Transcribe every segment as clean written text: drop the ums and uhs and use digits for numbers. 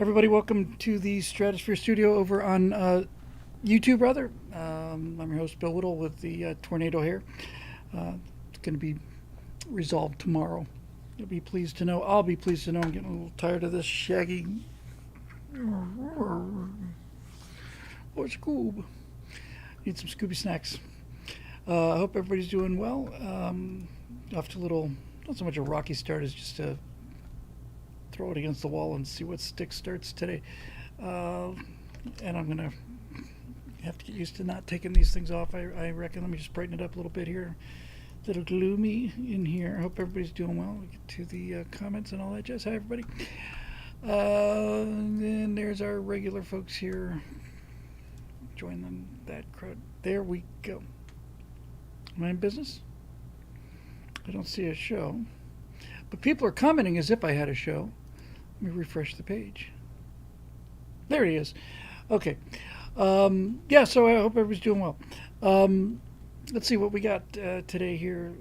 Everybody, welcome to the Stratosphere Studio over on YouTube, rather. I'm your host, Bill Whittle, with the tornado hair. It's going to be resolved tomorrow. You'll be pleased to know. I'll be pleased to know I'm getting a little tired of this shaggy. Or Scoob. Need some Scooby snacks. I hope everybody's doing well. Off to a little, not so much a rocky start as just a throw it against the wall and see what stick starts today. And I'm going to have to get used to not taking these things off, I reckon. Let me just brighten it up a little bit here. A little gloomy in here. I hope everybody's doing well. We'll get to the comments and all that jazz. Hi, everybody. And there's our regular folks here. Join them, that crowd. There we go. Am I in business? I don't see a show. But people are commenting as if I had a show. Let me refresh the page. There he is. Okay. Yeah, so I hope everybody's doing well. Let's see what we got today here.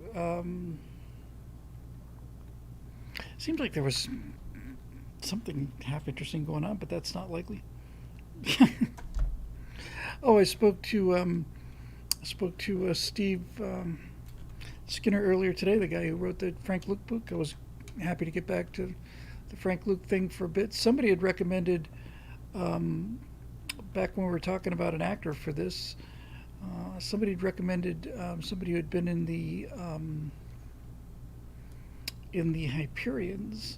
Seems like there was something half interesting going on, but that's not likely. Oh, I spoke to Steve Skinner earlier today, the guy who wrote the Frank Luke book. I was happy to get back to the Frank Luke thing for a bit. Somebody had recommended, back when we were talking about an actor for this, somebody had recommended somebody who had been in the Hyperions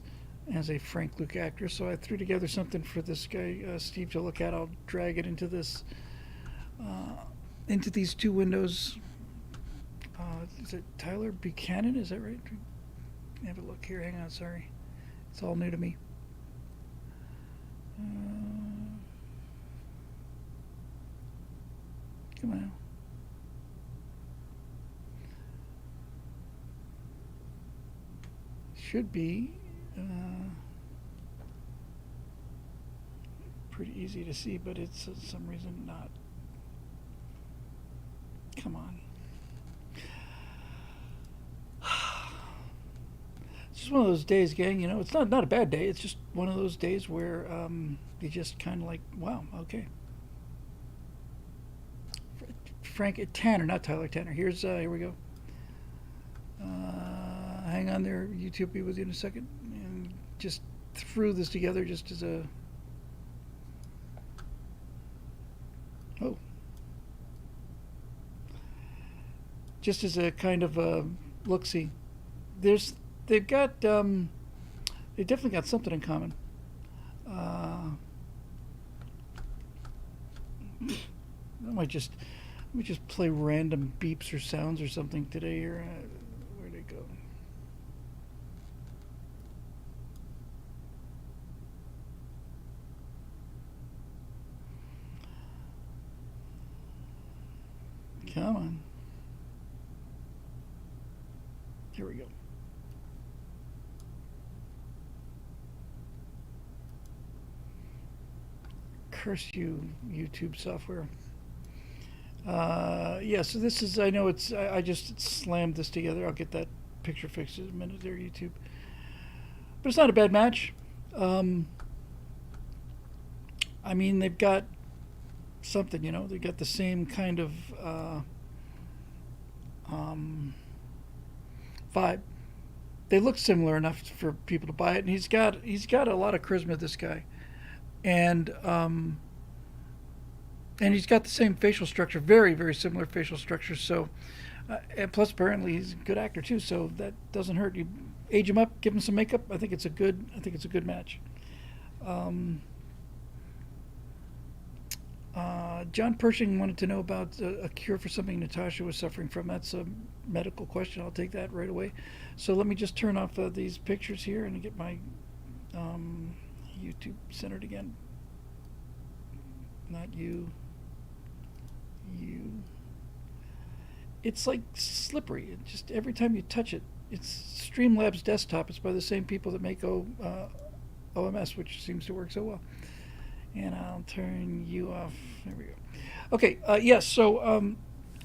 as a Frank Luke actor. So I threw together something for this guy, Steve, to look at. I'll drag it into this, into these two windows. Is it Tyler Buchanan? Is that right? Have a look here. Hang on, sorry. It's all new to me. Come on. Should be pretty easy to see, but it's for some reason not. Come on. It's just one of those days, gang. You know, it's not a bad day. It's just one of those days where you just kind of like, wow, okay. Frank Tanner, not Tyler Tanner. Here's here we go. Hang on there, YouTube. Be with you in a second. And just threw this together just as a. Oh. Just as a kind of a look-see. They've got, they definitely got something in common. Let me just play random beeps or sounds or something today here. Where'd it go? Come on. Here we go. Curse you, YouTube software. Yeah, so this is, I know it's, I just slammed this together. I'll get that picture fixed in a minute there, YouTube. But it's not a bad match. I mean, they've got something, you know, they've got the same kind of vibe. They look similar enough for people to buy it, and he's got a lot of charisma, this guy. And he's got the same facial structure, very, very similar facial structure. So, and plus apparently he's a good actor too. So that doesn't hurt. You age him up, give him some makeup. I think it's a good match. John Pershing wanted to know about a cure for something Natasha was suffering from. That's a medical question. I'll take that right away. So let me just turn off these pictures here and get my YouTube centered again. Not you. You. It's like slippery. It just every time you touch it, it's Streamlabs Desktop. It's by the same people that make OMS, which seems to work so well. And I'll turn you off. There we go. Okay. Yes. So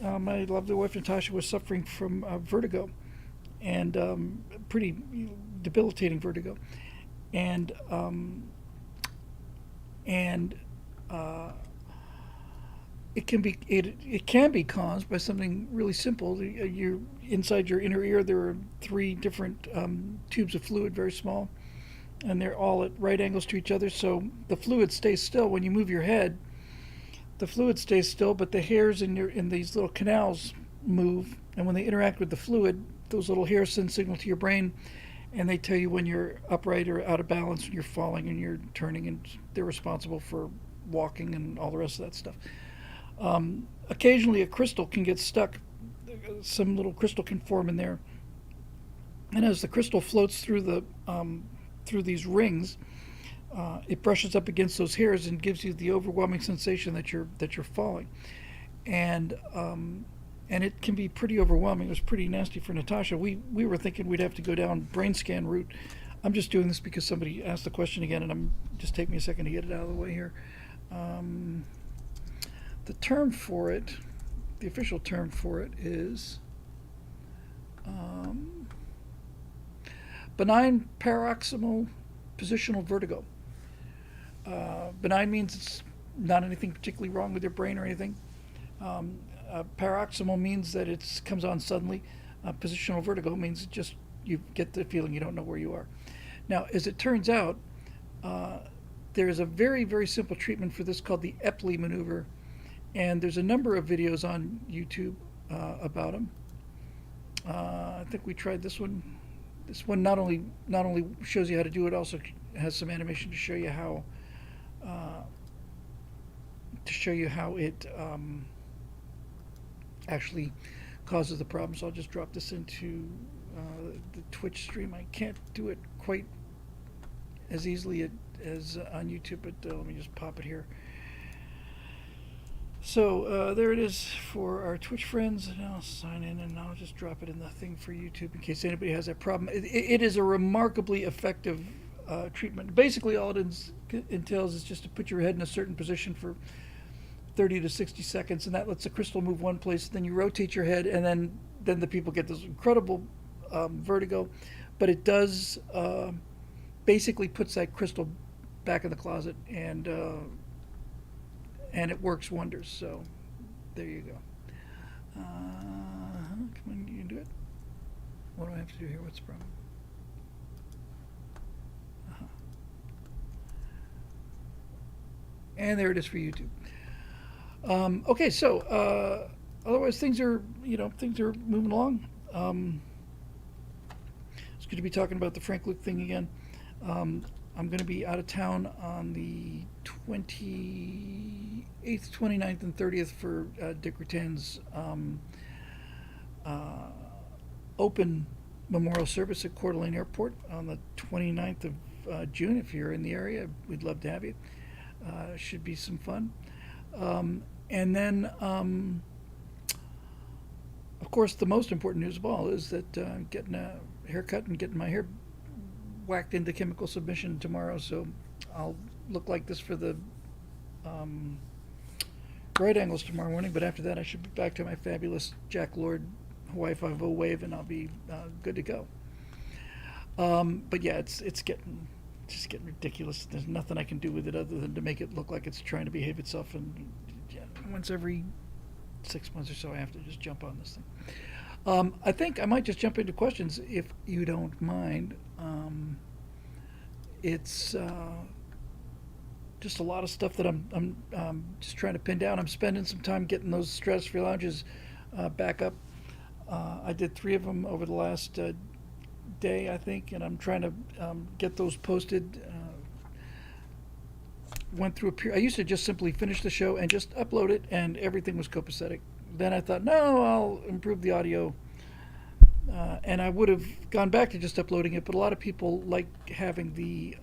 my lovely wife Natasha was suffering from vertigo, and pretty debilitating vertigo, and and uh, it can be caused by something really simple. You inside your inner ear there are three different tubes of fluid, very small, and they're all at right angles to each other. So the fluid stays still when you move your head. The fluid stays still, but the hairs in these little canals move, and when they interact with the fluid, those little hairs send signal to your brain, and they tell you when you're upright or out of balance, when you're falling and you're turning, and they're responsible for walking and all the rest of that stuff. Occasionally, a crystal can get stuck. Some little crystal can form in there, and as the crystal floats through these rings, it brushes up against those hairs and gives you the overwhelming sensation that you're falling, and and it can be pretty overwhelming. It was pretty nasty for Natasha. We were thinking we'd have to go down brain scan route. I'm just doing this because somebody asked the question again, and I'm just take me a second to get it out of the way here. The term for it, the official term for it is benign paroxysmal positional vertigo. Benign means it's not anything particularly wrong with your brain or anything. Paroxysmal means that it comes on suddenly. Positional vertigo means just you get the feeling you don't know where you are. Now, as it turns out, there is a very, very simple treatment for this called the Epley maneuver, and there's a number of videos on YouTube about them. I think we tried this one. This one not only shows you how to do it, also has some animation to show you how it actually causes the problem. So I'll just drop this into the Twitch stream. I can't do it quite as easily as on YouTube, but let me just pop it here. So there it is for our Twitch friends, and I'll sign in and I'll just drop it in the thing for YouTube in case anybody has that problem. It is a remarkably effective treatment. Basically, all it entails is just to put your head in a certain position for 30 to 60 seconds, and that lets the crystal move one place. Then you rotate your head, and then the people get this incredible vertigo. But it does basically puts that crystal back in the closet, and it works wonders. So there you go. Come on, you can do it. What do I have to do here? What's the problem? And there it is for YouTube. Okay, so otherwise things are moving along. It's good to be talking about the Frank Luke thing again. I'm going to be out of town on the 28th, 29th, and 30th for Dick Rutan's open memorial service at Coeur d'Alene Airport on the 29th of June. If you're in the area, we'd love to have you. Should be some fun. And then, of course, the most important news of all is that getting a haircut and getting my hair whacked into chemical submission tomorrow, so I'll look like this for the right angles tomorrow morning, but after that I should be back to my fabulous Jack Lord Hawaii 5-0 wave, and I'll be good to go. But yeah, it's getting ridiculous. There's nothing I can do with it other than to make it look like it's trying to behave itself, and once every 6 months or so I have to just jump on this thing. I think I might just jump into questions if you don't mind. It's just a lot of stuff that I'm just trying to pin down. I'm spending some time getting those stress-free lounges back up. I did 3 of them over the last day, I think, and I'm trying to get those posted. Went through I used to just simply finish the show and just upload it, and everything was copacetic. Then I thought, no, I'll improve the audio. And I would have gone back to just uploading it, but a lot of people like having the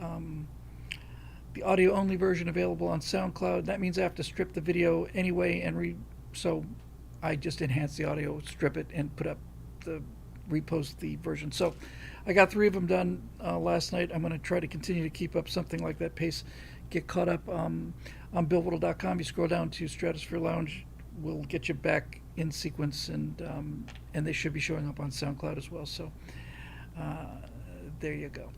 audio-only version available on SoundCloud. That means I have to strip the video anyway, and so I just enhance the audio, strip it, and repost the version. So I got 3 of them done last night. I'm going to try to continue to keep up something like that pace. Get caught up on BillWhittle.com. You scroll down to Stratosphere Lounge, we'll get you back in sequence, and they should be showing up on SoundCloud as well. So there you go.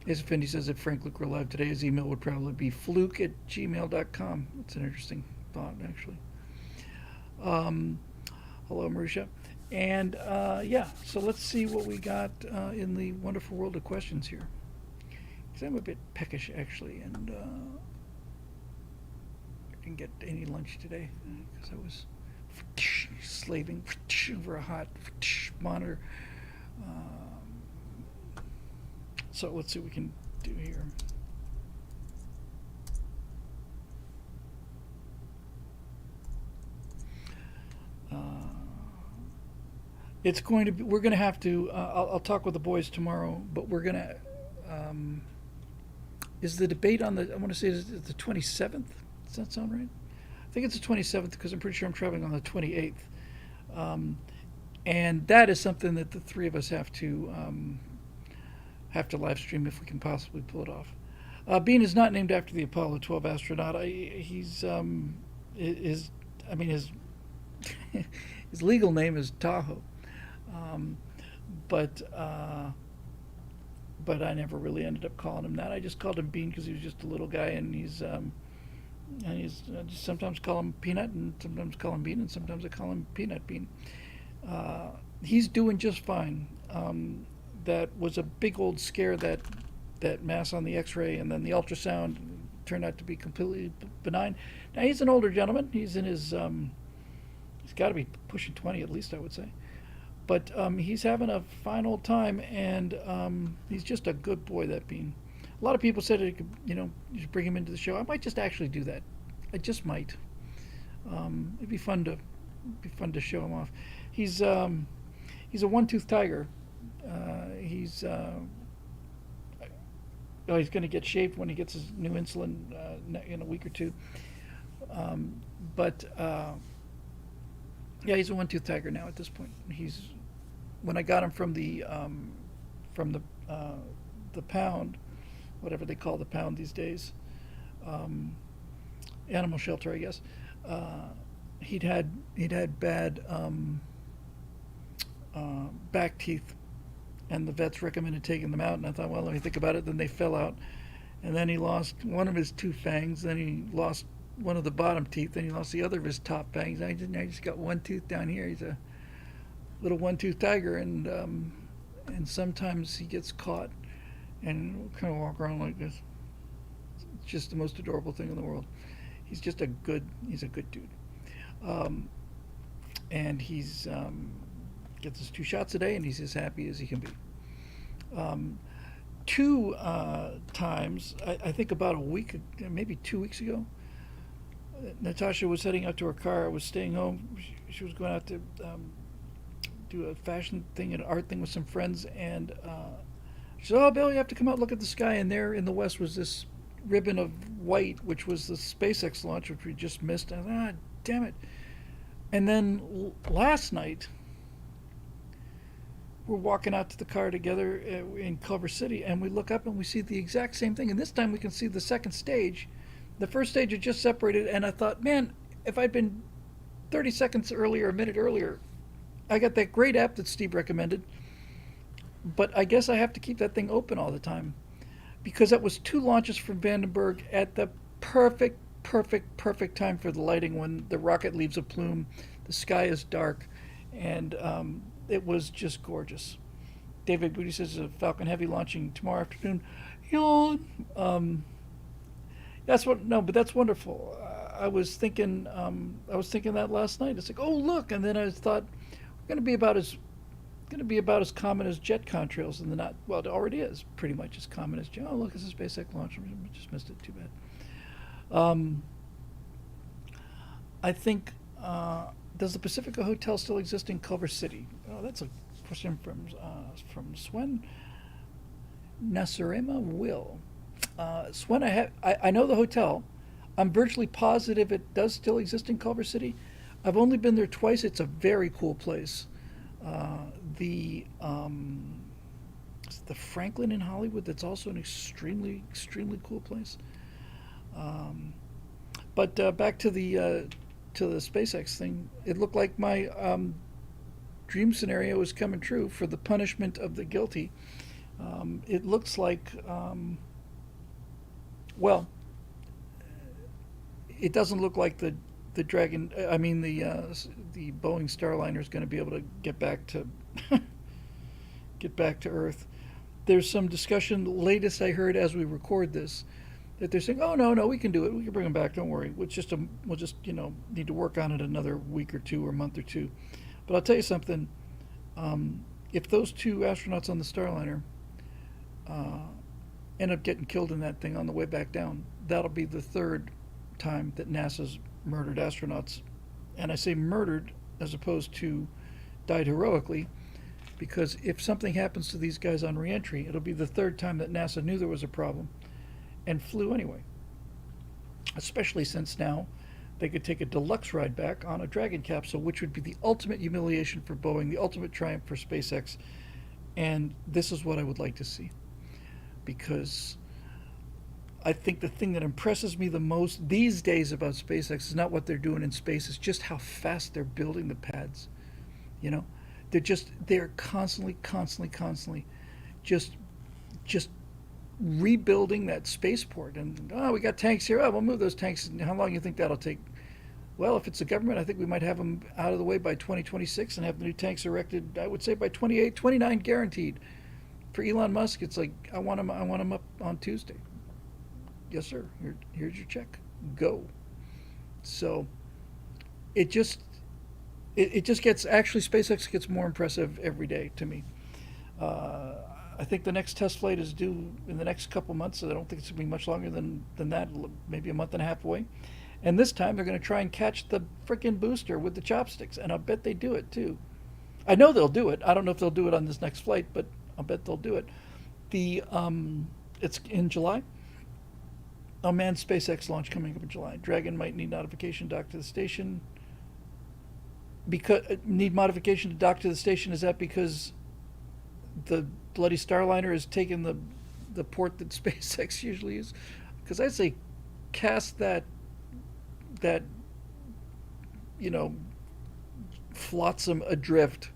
As Fendi says, if Frank Luke were alive today, his email would probably be fluke@gmail.com. That's an interesting thought, actually. Hello, Marusha. And yeah, so let's see what we got in the wonderful world of questions here. Because I'm a bit peckish, actually, and I didn't get any lunch today because I was slaving over a hot monitor. So let's see what we can do here. It's going to be, we're going to have to, I'll talk with the boys tomorrow, but we're going to, is the debate on the, I want to say is the 27th? Does that sound right? I think it's the 27th because I'm pretty sure I'm traveling on the 28th. And that is something that the three of us have to live stream if we can possibly pull it off. Bean is not named after the Apollo 12 astronaut. His his legal name is Tahoe, but I never really ended up calling him that. I just called him Bean because he was just a little guy, and I just sometimes call him Peanut, and sometimes call him Bean, and sometimes I call him Peanut Bean. He's doing just fine. That was a big old scare, that mass on the X-ray, and then the ultrasound turned out to be completely benign. Now he's an older gentleman. He's in his he's got to be pushing 20 at least, I would say. But he's having a fine old time, and he's just a good boy, that Bean. A lot of people said, you should bring him into the show. I might just actually do that. I just might. It'd be fun to show him off. He's a one-toothed tiger. He's going to get shaved when he gets his new insulin in a week or two. Yeah, he's a one-toothed tiger now at this point. When I got him from the pound, whatever they call the pound these days, animal shelter, I guess. He'd had bad back teeth, and the vets recommended taking them out. And I thought, well, let me think about it. Then they fell out, and then he lost one of his two fangs. Then he lost one of the bottom teeth. Then he lost the other of his top fangs. I just got one tooth down here. He's a little one-toothed tiger, and sometimes he gets caught and kind of walk around like this. It's just the most adorable thing in the world. He's a good dude. And he's gets his 2 shots a day, and he's as happy as he can be. Two times, I think about a week, maybe 2 weeks ago, Natasha was heading out to her car. I was staying home. She was going out to do a fashion thing, an art thing with some friends, and she said, "Oh, Bill, you have to come out and look at the sky." And there in the west was this ribbon of white, which was the SpaceX launch, which we just missed. And I thought, damn it. And then last night, we're walking out to the car together in Culver City, and we look up and we see the exact same thing. And this time we can see the second stage. The first stage had just separated, and I thought, man, if I'd been 30 seconds earlier, a minute earlier, I got that great app that Steve recommended. But I guess I have to keep that thing open all the time, because that was 2 launches from Vandenberg at the perfect time for the lighting, when the rocket leaves a plume, the sky is dark, and it was just gorgeous. David Booty says a Falcon Heavy launching tomorrow afternoon. Yawn. That's wonderful. I was thinking that last night. It's like, oh look, and then I thought, we're going to be about as common as jet contrails in the not. Well, it already is pretty much as common as jet. Oh look, it's a SpaceX launch. I just missed it. Too bad. I think. Does the Pacifica Hotel still exist in Culver City? Oh, that's a question from Swen Nasarema Will. Swen, I know the hotel. I'm virtually positive it does still exist in Culver City. I've only been there twice. It's a very cool place. The Franklin in Hollywood, that's also an extremely cool place. But back to the SpaceX thing, it looked like my dream scenario was coming true for the punishment of the guilty. It looks like, well, it doesn't look like the Dragon. I mean, the Boeing Starliner is going to be able to get back to get back to Earth. There's some discussion. Latest I heard as we record this, that they're saying, "Oh no, no, we can do it. We can bring them back. Don't worry. We'll just need to work on it another week or two or month or two." But I'll tell you something. If those two astronauts on the Starliner uh, end up getting killed in that thing on the way back down, that'll be the third time that NASA's murdered astronauts. And I say murdered as opposed to died heroically, because if something happens to these guys on reentry, it'll be the third time that NASA knew there was a problem and flew anyway. Especially since now they could take a deluxe ride back on a Dragon capsule, which would be the ultimate humiliation for Boeing, the ultimate triumph for SpaceX. And this is what I would like to see, because I think the thing that impresses me the most these days about SpaceX is not what they're doing in space, it's just how fast they're building the pads. You know, they're constantly just rebuilding that spaceport. And we got tanks here. Oh, we'll move those tanks. How long do you think that'll take? Well, if it's the government, I think we might have them out of the way by 2026 and have the new tanks erected, I would say by 28, 29 guaranteed. For Elon Musk, it's like, I want him up on Tuesday. Yes, sir. Here's your check. Go. So it just gets, actually, SpaceX gets more impressive every day to me. I think the next test flight is due in the next couple months, so I don't think it's going to be much longer than that, maybe a month and a half away. And this time they're going to try and catch the frickin' booster with the chopsticks, and I'll bet they do it too. I know they'll do it. I don't know if they'll do it on this next flight, but I'll bet they'll do it. It's in July. A manned SpaceX launch coming up in July. Dragon might need notification to dock to the station. Because need modification to dock to the station, is that because the bloody Starliner has taken the port that SpaceX usually uses? Because I'd say cast that flotsam adrift.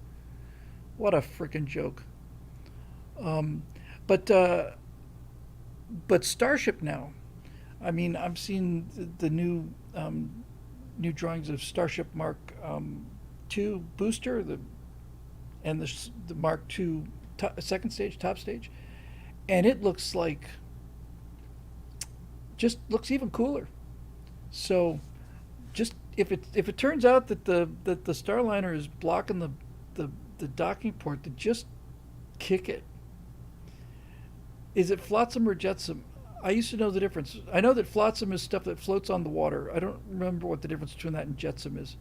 What a freaking joke. Um, but Starship now. I mean, I'm seeing the new drawings of Starship Mark II booster, and the Mark II second stage, top stage, and it looks like, just looks even cooler. So, just if it turns out that the Starliner is blocking the docking port, to just kick it. Is it flotsam or jetsam? I used to know the difference. I know that flotsam is stuff that floats on the water. I don't remember what the difference between that and jetsam is.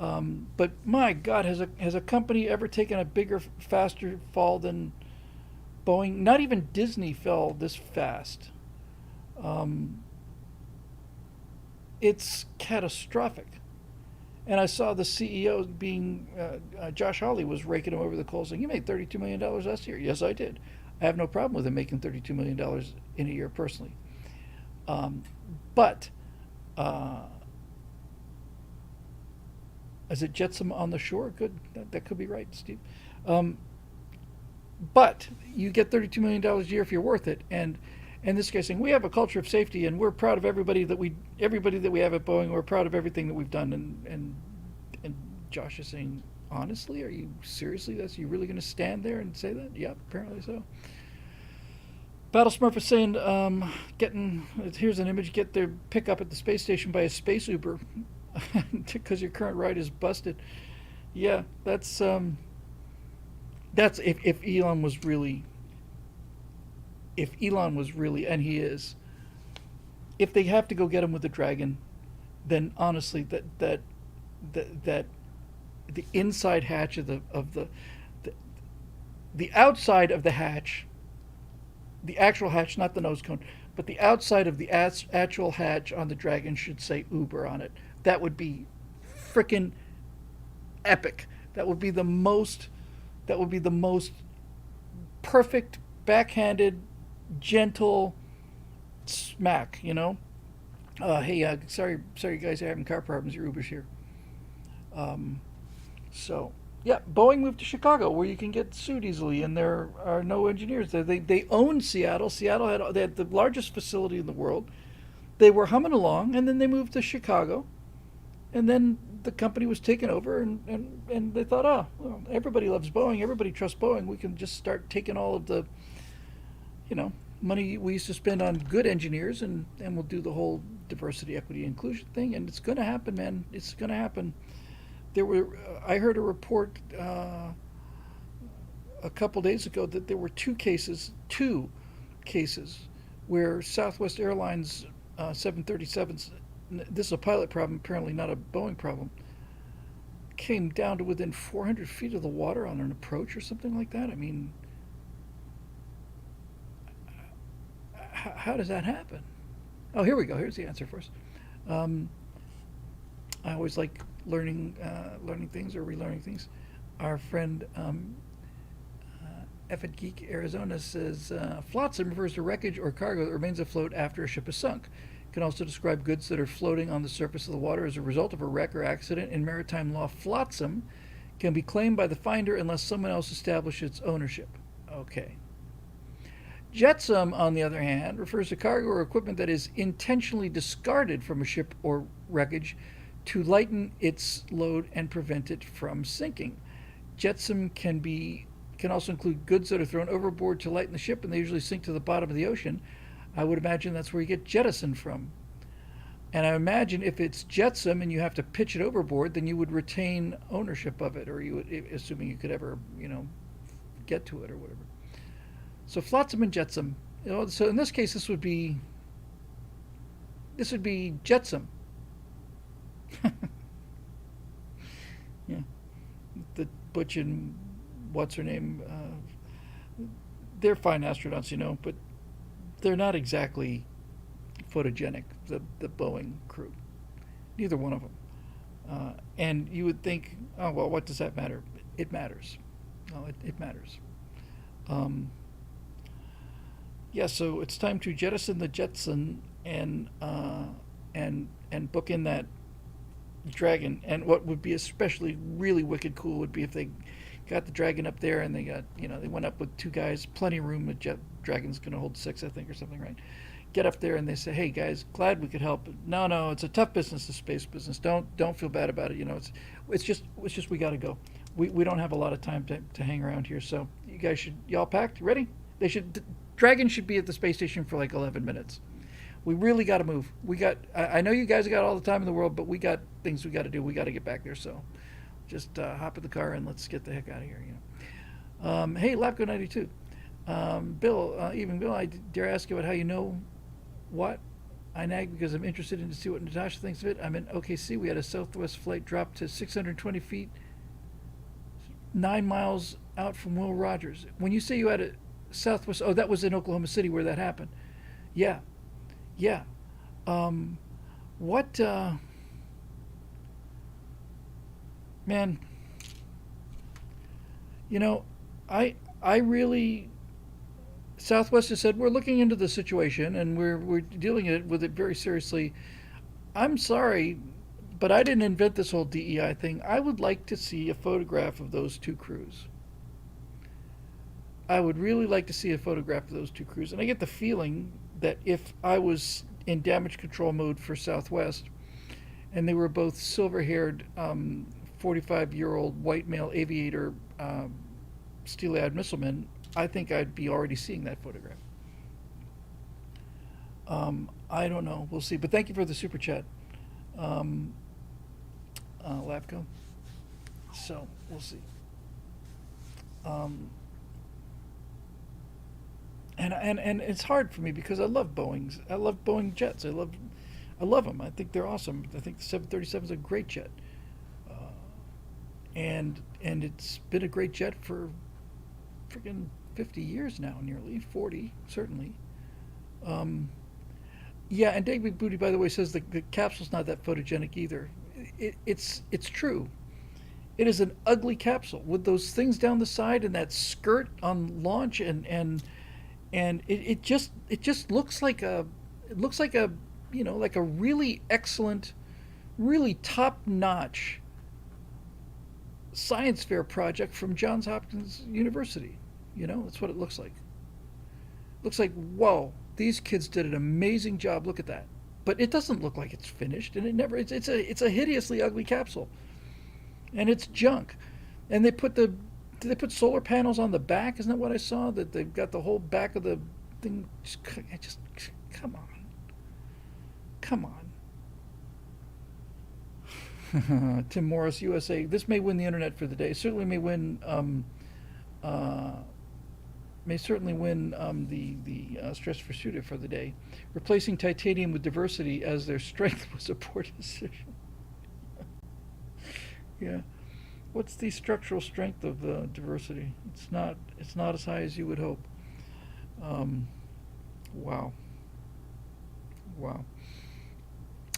But my God, has a company ever taken a bigger, faster fall than Boeing? Not even Disney fell this fast. It's catastrophic. And I saw the CEO being, Josh Hawley was raking him over the coals saying, "You made $32 million last year." Yes, I did. I have no problem with him making $32 million in a year personally. But is it jetsam on the shore? Good. That could be right, Steve. But you get $32 million a year if you're worth it. And this guy's saying, we have a culture of safety, and we're proud of everybody that we have at Boeing. We're proud of everything that we've done. And Josh is saying, honestly, are you seriously? Are you really going to stand there and say that? Yep, apparently so. Battle Smurf is saying, here's an image, get their pickup at the space station by a space Uber because your current ride is busted. Yeah, that's if Elon was really, and he is, if they have to go get him with the Dragon, then honestly, that the inside hatch of the outside of the hatch, the actual hatch, not the nose cone, but the outside of the actual hatch on the Dragon should say Uber on it. That would be frickin' epic. That would be the most perfect, backhanded, gentle smack, hey, sorry guys, you're having car problems, your Uber's here. So Yeah, Boeing moved to Chicago, where you can get sued easily, and there are no engineers there. They owned Seattle. They had the largest facility in the world. They were humming along, and then they moved to Chicago, and then the company was taken over, and they thought, oh, well, everybody loves Boeing. Everybody trusts Boeing. We can just start taking all of the, you know, money we used to spend on good engineers, and we'll do the whole diversity, equity, inclusion thing, and it's going to happen, man. It's going to happen. I heard a report a couple days ago that there were two cases where Southwest Airlines 737s, this is a pilot problem, apparently not a Boeing problem, came down to within 400 feet of the water on an approach or something like that. I mean, how does that happen? Oh, here we go. Here's the answer for us. Um, I always like learning things or relearning things. Our friend Effet Geek Arizona says flotsam refers to wreckage or cargo that remains afloat after a ship is sunk. It can also describe goods that are floating on the surface of the water as a result of a wreck or accident. In maritime law, flotsam can be claimed by the finder unless someone else establishes its ownership. Okay. Jetsam, on the other hand, refers to cargo or equipment that is intentionally discarded from a ship or wreckage to lighten its load and prevent it from sinking. Jetsam can also include goods that are thrown overboard to lighten the ship, and they usually sink to the bottom of the ocean. I would imagine that's where you get jettison from. And I imagine if it's jetsam and you have to pitch it overboard, then you would retain ownership of it, or you would, assuming you could ever, get to it or whatever. So flotsam and jetsam. So in this case, this would be jetsam. Yeah, the Butch and what's her name? They're fine astronauts, but they're not exactly photogenic. The Boeing crew, neither one of them. And you would think, oh well, what does that matter? It matters. No, it matters. Um, yeah, so it's time to jettison the Jetson and book in that dragon. And what would be especially really wicked cool would be if they got the dragon up there and they went up with two guys, plenty of room. The jet dragon's going to hold six, I think, or something, right? Get up there and they say, "Hey guys, glad we could help." No, it's a tough business, the space business. Don't feel bad about it. It's just we got to go. We don't have a lot of time to hang around here. So y'all packed, ready? The dragon should be at the space station for like 11 minutes. We really got to move. I know you guys got all the time in the world, but we got things we got to do. We got to get back there. So just hop in the car and let's get the heck out of here. Hey, Lapco 92. Bill, even Bill, I dare ask you about how you know what I nag because I'm interested in to see what Natasha thinks of it. I'm in OKC. We had a Southwest flight drop to 620 feet, 9 miles out from Will Rogers. When you say you had a Southwest, oh, that was in Oklahoma City where that happened. Yeah, yeah. Um, what, man? You know, I really Southwest has said we're looking into the situation and we're dealing with it very seriously. I'm sorry, but I didn't invent this whole DEI thing. I would like to see a photograph of those two crews. I would really like to see a photograph of those two crews. And I get the feeling that if I was in damage control mode for Southwest and they were both silver haired, 45-year-old white male aviator, steely eyed missilemen, I think I'd be already seeing that photograph. I don't know. We'll see. But thank you for the super chat, um, Lapco. So we'll see. Um, and it's hard for me because I love Boeing's. I love Boeing jets. I love them. I think they're awesome. I think the 737 is a great jet, uh, and it's been a great jet for freaking 50 years now, nearly 40, certainly. Um, yeah, and David Booty, by the way, says the capsule's not that photogenic either. It's true. It is an ugly capsule with those things down the side and that skirt on launch, and it just looks like a like a really excellent, really top notch science fair project from Johns Hopkins University. That's what it looks like. Looks like, whoa, these kids did an amazing job. Look at that. But it doesn't look like it's finished, and it never. It's a hideously ugly capsule, and it's junk. And did they put solar panels on the back? Isn't that what I saw? That they've got the whole back of the thing. Just come on, come on. Tim Morris, USA. This may win the internet for the day. Certainly may win. May certainly win the Stress for Student for the day. Replacing titanium with diversity as their strength was a poor decision. Yeah. What's the structural strength of diversity? It's not. It's not as high as you would hope. Wow. Wow.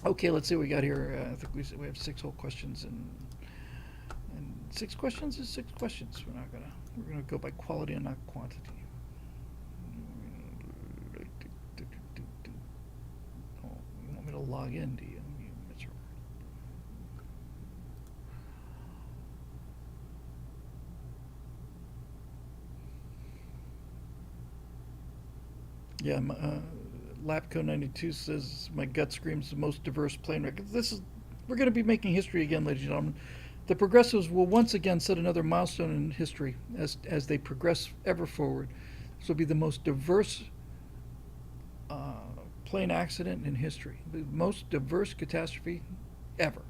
Okay, let's see what we got here. I think we have 6 whole questions, and 6 questions is 6 questions. We're gonna go by quality and not quantity. Oh, you want me to log in, do you? You miserable. Yeah, Lapco 92 says my gut screams the most diverse plane record. We're going to be making history again, ladies and gentlemen. The progressives will once again set another milestone in history as they progress ever forward. This will be the most diverse plane accident in history, the most diverse catastrophe ever.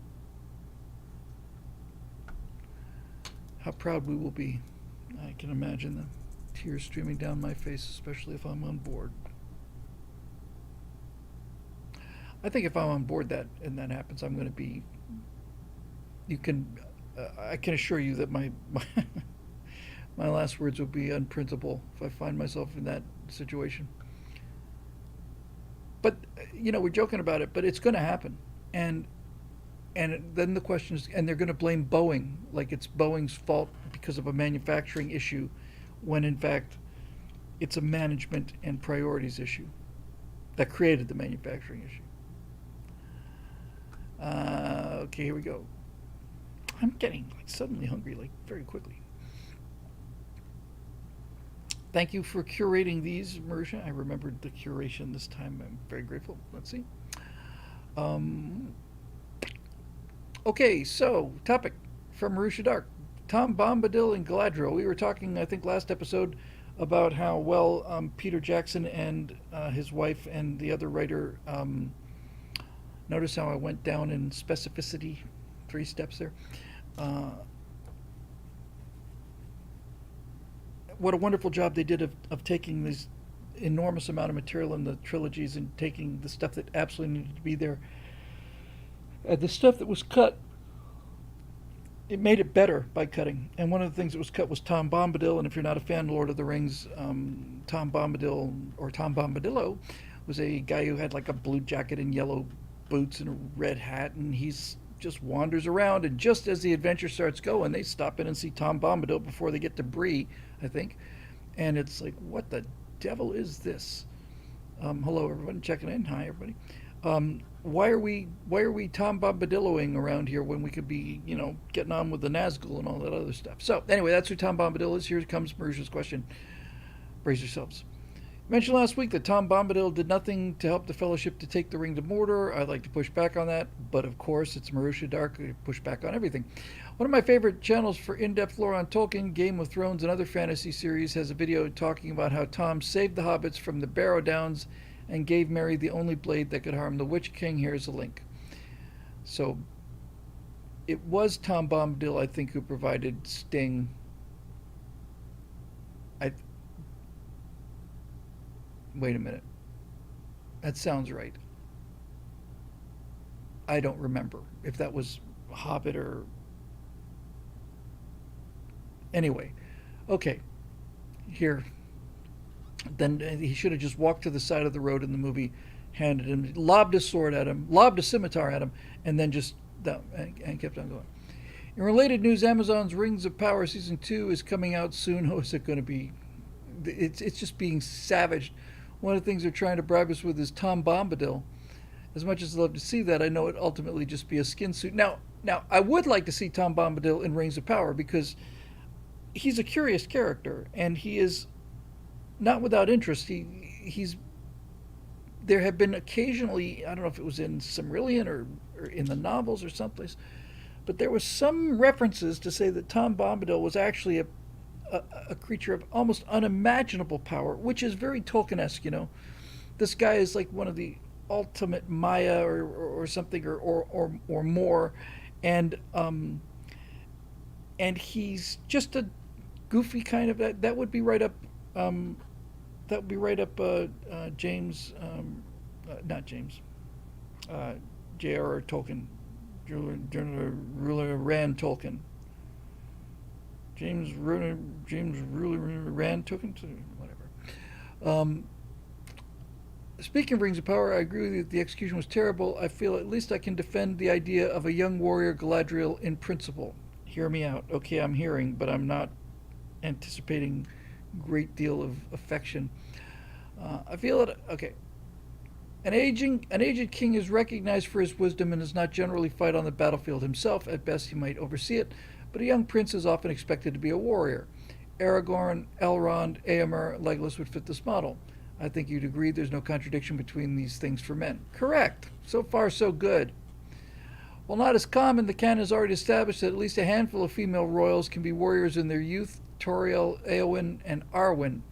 How proud we will be. I can imagine the tears streaming down my face, especially if I'm on board. I think if I'm on board and that happens, I'm going to be. I can assure you that my my last words will be unprintable if I find myself in that situation. But we're joking about it, but it's going to happen, and then the question is, and they're going to blame Boeing like it's Boeing's fault because of a manufacturing issue, when in fact it's a management and priorities issue that created the manufacturing issue. Okay, here we go. I'm getting suddenly hungry, very quickly. Thank you for curating these, Marisha. I remembered the curation this time. I'm very grateful. Let's see. Okay, so topic from Marisha Dark. Tom Bombadil and Galadriel. We were talking, I think, last episode about how well Peter Jackson and his wife and the other writer. Notice how I went down in specificity, 3 steps there. What a wonderful job they did of taking this enormous amount of material in the trilogies and taking the stuff that absolutely needed to be there. The stuff that was cut, it made it better by cutting. And one of the things that was cut was Tom Bombadil. And if you're not a fan of Lord of the Rings, Tom Bombadil, or Tom Bombadillo, was a guy who had a blue jacket and yellow boots and a red hat, and he's just wanders around, and just as the adventure starts going, they stop in and see Tom Bombadil before they get to Bree, I think. And it's like, what the devil is this? Hello, everyone, checking in. Hi, everybody. Why are we Tom Bombadilloing around here when we could be, getting on with the Nazgul and all that other stuff? So anyway, that's who Tom Bombadil is. Here comes Marisha's question. Brace yourselves. Mentioned last week that Tom Bombadil did nothing to help the Fellowship to take the ring to Mordor. I'd like to push back on that, but of course it's Marisha Dark who push back on everything. One of my favorite channels for in-depth lore on Tolkien, Game of Thrones, and other fantasy series has a video talking about how Tom saved the hobbits from the Barrow Downs and gave Merry the only blade that could harm the Witch King. Here's a link. So it was Tom Bombadil, I think, who provided Sting. Wait a minute. That sounds right. I don't remember if that was Hobbit or... Anyway. Okay. Here. Then he should have just walked to the side of the road in the movie, handed him, lobbed a sword at him, lobbed a scimitar at him, and then just... and kept on going. In related news, Amazon's Rings of Power Season 2 is coming out soon. Oh, is it going to be... It's just being savaged. One of the things they're trying to bribe us with is Tom Bombadil. As much as I'd love to see that, I know it'd ultimately just be a skin suit. Now, Now, I would like to see Tom Bombadil in Rings of Power because he's a curious character and he is not without interest. He's there have been occasionally, I don't know if it was in Silmarillion or in the novels or someplace, but there was some references to say that Tom Bombadil was actually a creature of almost unimaginable power, which is very Tolkien-esque. This guy is like one of the ultimate Maya or something or more, and he's just a goofy kind of that would be right up that would be right up James not James J.R.R. Tolkien, Ruler Rand Tolkien. James Ruler Rand Tolkien, whatever. Speaking of Rings of Power, I agree with you that the execution was terrible. I feel at least I can defend the idea of a young warrior Galadriel in principle. Hear me out. Okay, I'm hearing, but I'm not anticipating great deal of affection. I feel it. Okay. An aged king is recognized for his wisdom and does not generally fight on the battlefield himself. At best, he might oversee it, but a young prince is often expected to be a warrior. Aragorn, Elrond, Éomer, Legolas would fit this model. I think you'd agree there's no contradiction between these things for men. Correct. So far, so good. While not as common, the canon has already established that at least a handful of female royals can be warriors in their youth: Tauriel, Éowyn, and Arwen.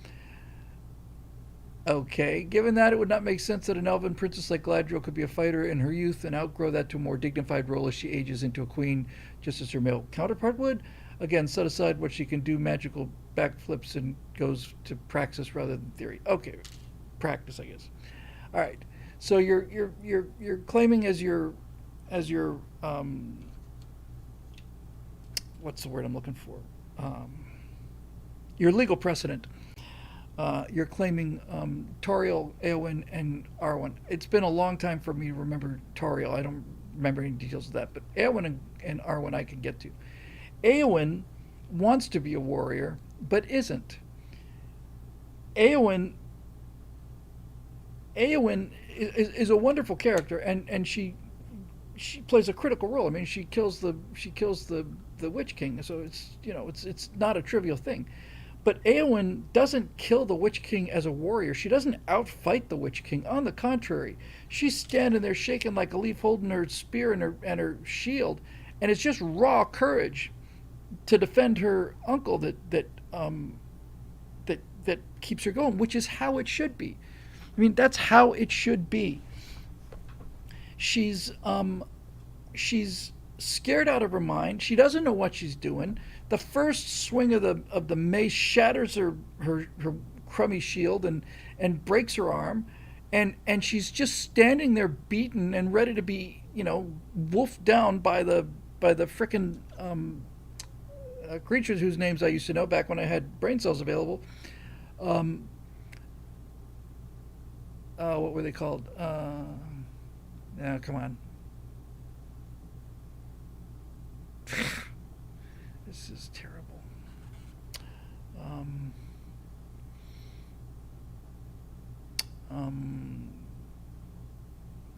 Okay, given that, it would not make sense that an elven princess like Galadriel could be a fighter in her youth and outgrow that to a more dignified role as she ages into a queen, just as her male counterpart would. Again, set aside what she can do, magical backflips, and goes to praxis rather than theory. Okay, practice, I guess. All right. So you're claiming as your what's the word I'm looking for? Your legal precedent. You're claiming Tauriel, Éowyn, and Arwen. It's been a long time for me to remember Tauriel. I don't remember any details of that, but Éowyn and Arwen I can get to. Éowyn wants to be a warrior, but isn't. Éowyn is a wonderful character, and she plays a critical role. I mean, she kills the Witch King, so it's not a trivial thing. But Éowyn doesn't kill the Witch King as a warrior. She doesn't outfight the Witch King. On the contrary, she's standing there shaking like a leaf, holding her spear and her shield, and it's just raw courage to defend her uncle that keeps her going, which is how it should be. I mean, that's how it should be. She's scared out of her mind. She doesn't know what she's doing. The first swing of the mace shatters her crummy shield and breaks her arm, and she's just standing there beaten and ready to be wolfed down by the frickin' creatures whose names I used to know back when I had brain cells available. What were they called? Come on. This is terrible.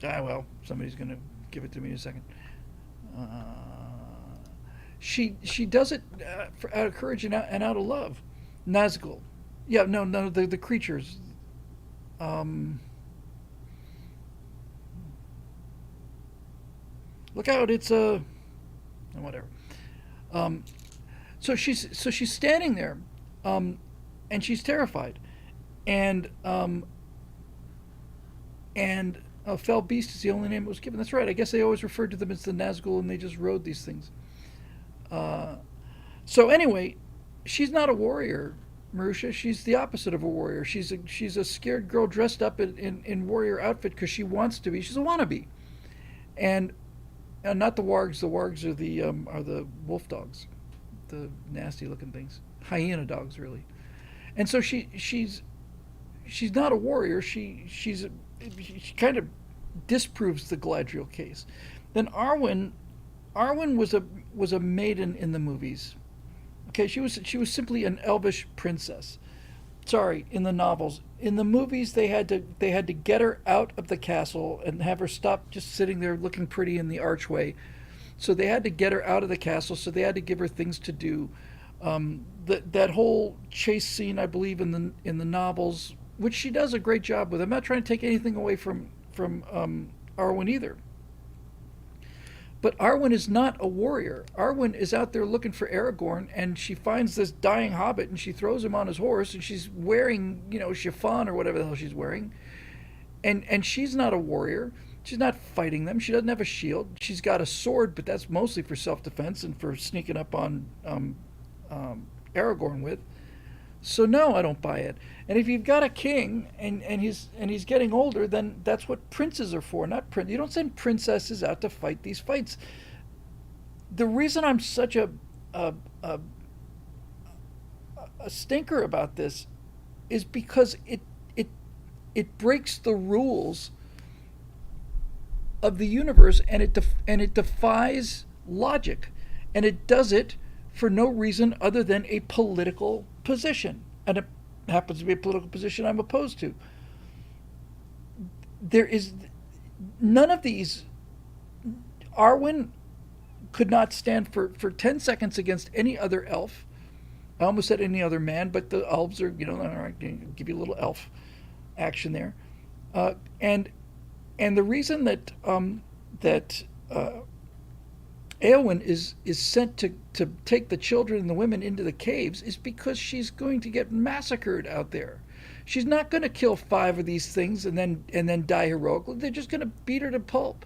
Well, somebody's going to give it to me in a second. She does it out of courage and out of love. Nazgul. Yeah, no, the creatures. Look out! It's whatever. So she's standing there, and she's terrified, and Fell Beast is the only name it was given. That's right. I guess they always referred to them as the Nazgul, and they just rode these things. So anyway, she's not a warrior, Marusha. She's the opposite of a warrior. She's a scared girl dressed up in warrior outfit because she wants to be. She's a wannabe, and not the wargs. The wargs are the wolf dogs, the nasty looking things, hyena dogs really. And so she's not a warrior. She kind of disproves the Galadriel case. Then Arwen was a maiden in the movies. Okay, she was simply an elvish princess. Sorry, in the novels. In the movies, they had to get her out of the castle and have her stop just sitting there looking pretty in the archway, So they had to get her out of the castle. So they had to give her things to do. That whole chase scene, I believe, in the novels, which she does a great job with. I'm not trying to take anything away from Arwen either. But Arwen is not a warrior. Arwen is out there looking for Aragorn, and she finds this dying hobbit, and she throws him on his horse, and she's wearing, chiffon or whatever the hell she's wearing, and she's not a warrior. She's not fighting them. She doesn't have a shield. She's got a sword, but that's mostly for self-defense and for sneaking up on Aragorn with. So no, I don't buy it. And if you've got a king and he's getting older, then that's what princes are for, not prince. You don't send princesses out to fight these fights. The reason I'm such a, a, a stinker about this is because it breaks the rules of the universe, and it defies logic, and it does it for no reason other than a political position, and it happens to be a political position I'm opposed to. There is none of these. Arwen could not stand for 10 seconds against any other elf. I almost said any other man, but the elves are, all right, give you a little elf action there. And the reason that Eowyn is sent to take the children and the women into the caves is because she's going to get massacred out there. She's not going to kill 5 of these things and then die heroically. They're just going to beat her to pulp.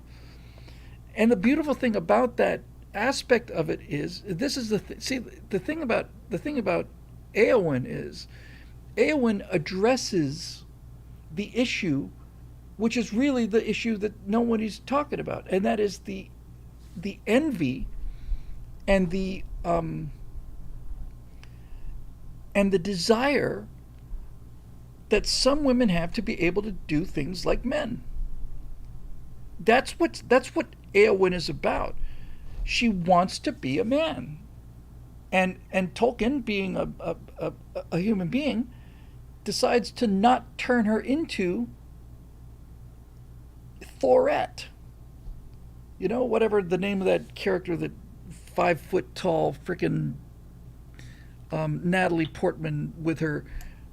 And the beautiful thing about that aspect of it is, this is the thing about Eowyn is, Eowyn addresses the issue, which is really the issue that no one is talking about, and that is the envy and the desire that some women have to be able to do things like men. That's what Eowyn is about. She wants to be a man, and Tolkien, being a human being, decides to not turn her into Thorette. Whatever the name of that character, that 5 foot tall frickin' Natalie Portman with her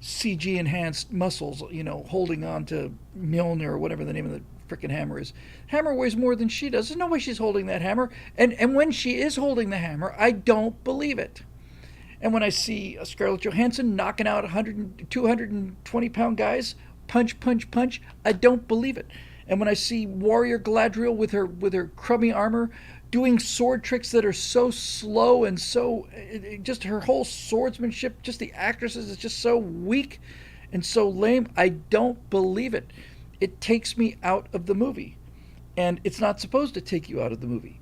CG enhanced muscles, holding on to Mjolnir or whatever the name of the frickin' hammer is. Hammer weighs more than she does. There's no way she's holding that hammer. And when she is holding the hammer, I don't believe it. And when I see Scarlett Johansson knocking out 220-pound guys, punch, punch, punch, I don't believe it. And when I see Warrior Galadriel with her crummy armor doing sword tricks that are so slow and so, just her whole swordsmanship, just the actresses is just so weak and so lame, I don't believe it. It takes me out of the movie. And it's not supposed to take you out of the movie.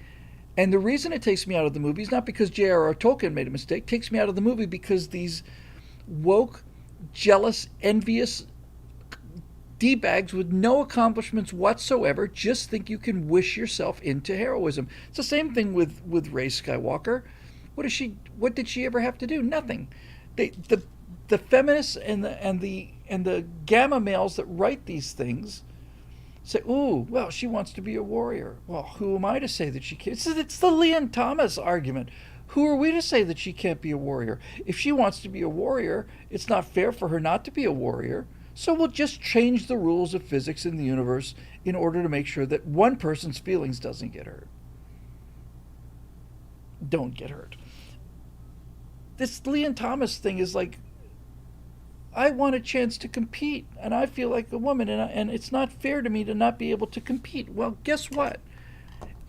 And the reason it takes me out of the movie is not because J.R.R. Tolkien made a mistake. It takes me out of the movie because these woke, jealous, envious D-bags with no accomplishments whatsoever just think you can wish yourself into heroism. It's the same thing with Rey Skywalker. What did she ever have to do? Nothing. The feminists and the gamma males that write these things say, ooh, well, she wants to be a warrior. Well, who am I to say that she can't? It's the Leon Thomas argument. Who are we to say that she can't be a warrior? If she wants to be a warrior, it's not fair for her not to be a warrior. So we'll just change the rules of physics in the universe in order to make sure that one person's feelings don't get hurt. This Leon Thomas thing is like, I want a chance to compete, and I feel like a woman, and it's not fair to me to not be able to compete. Well, guess what?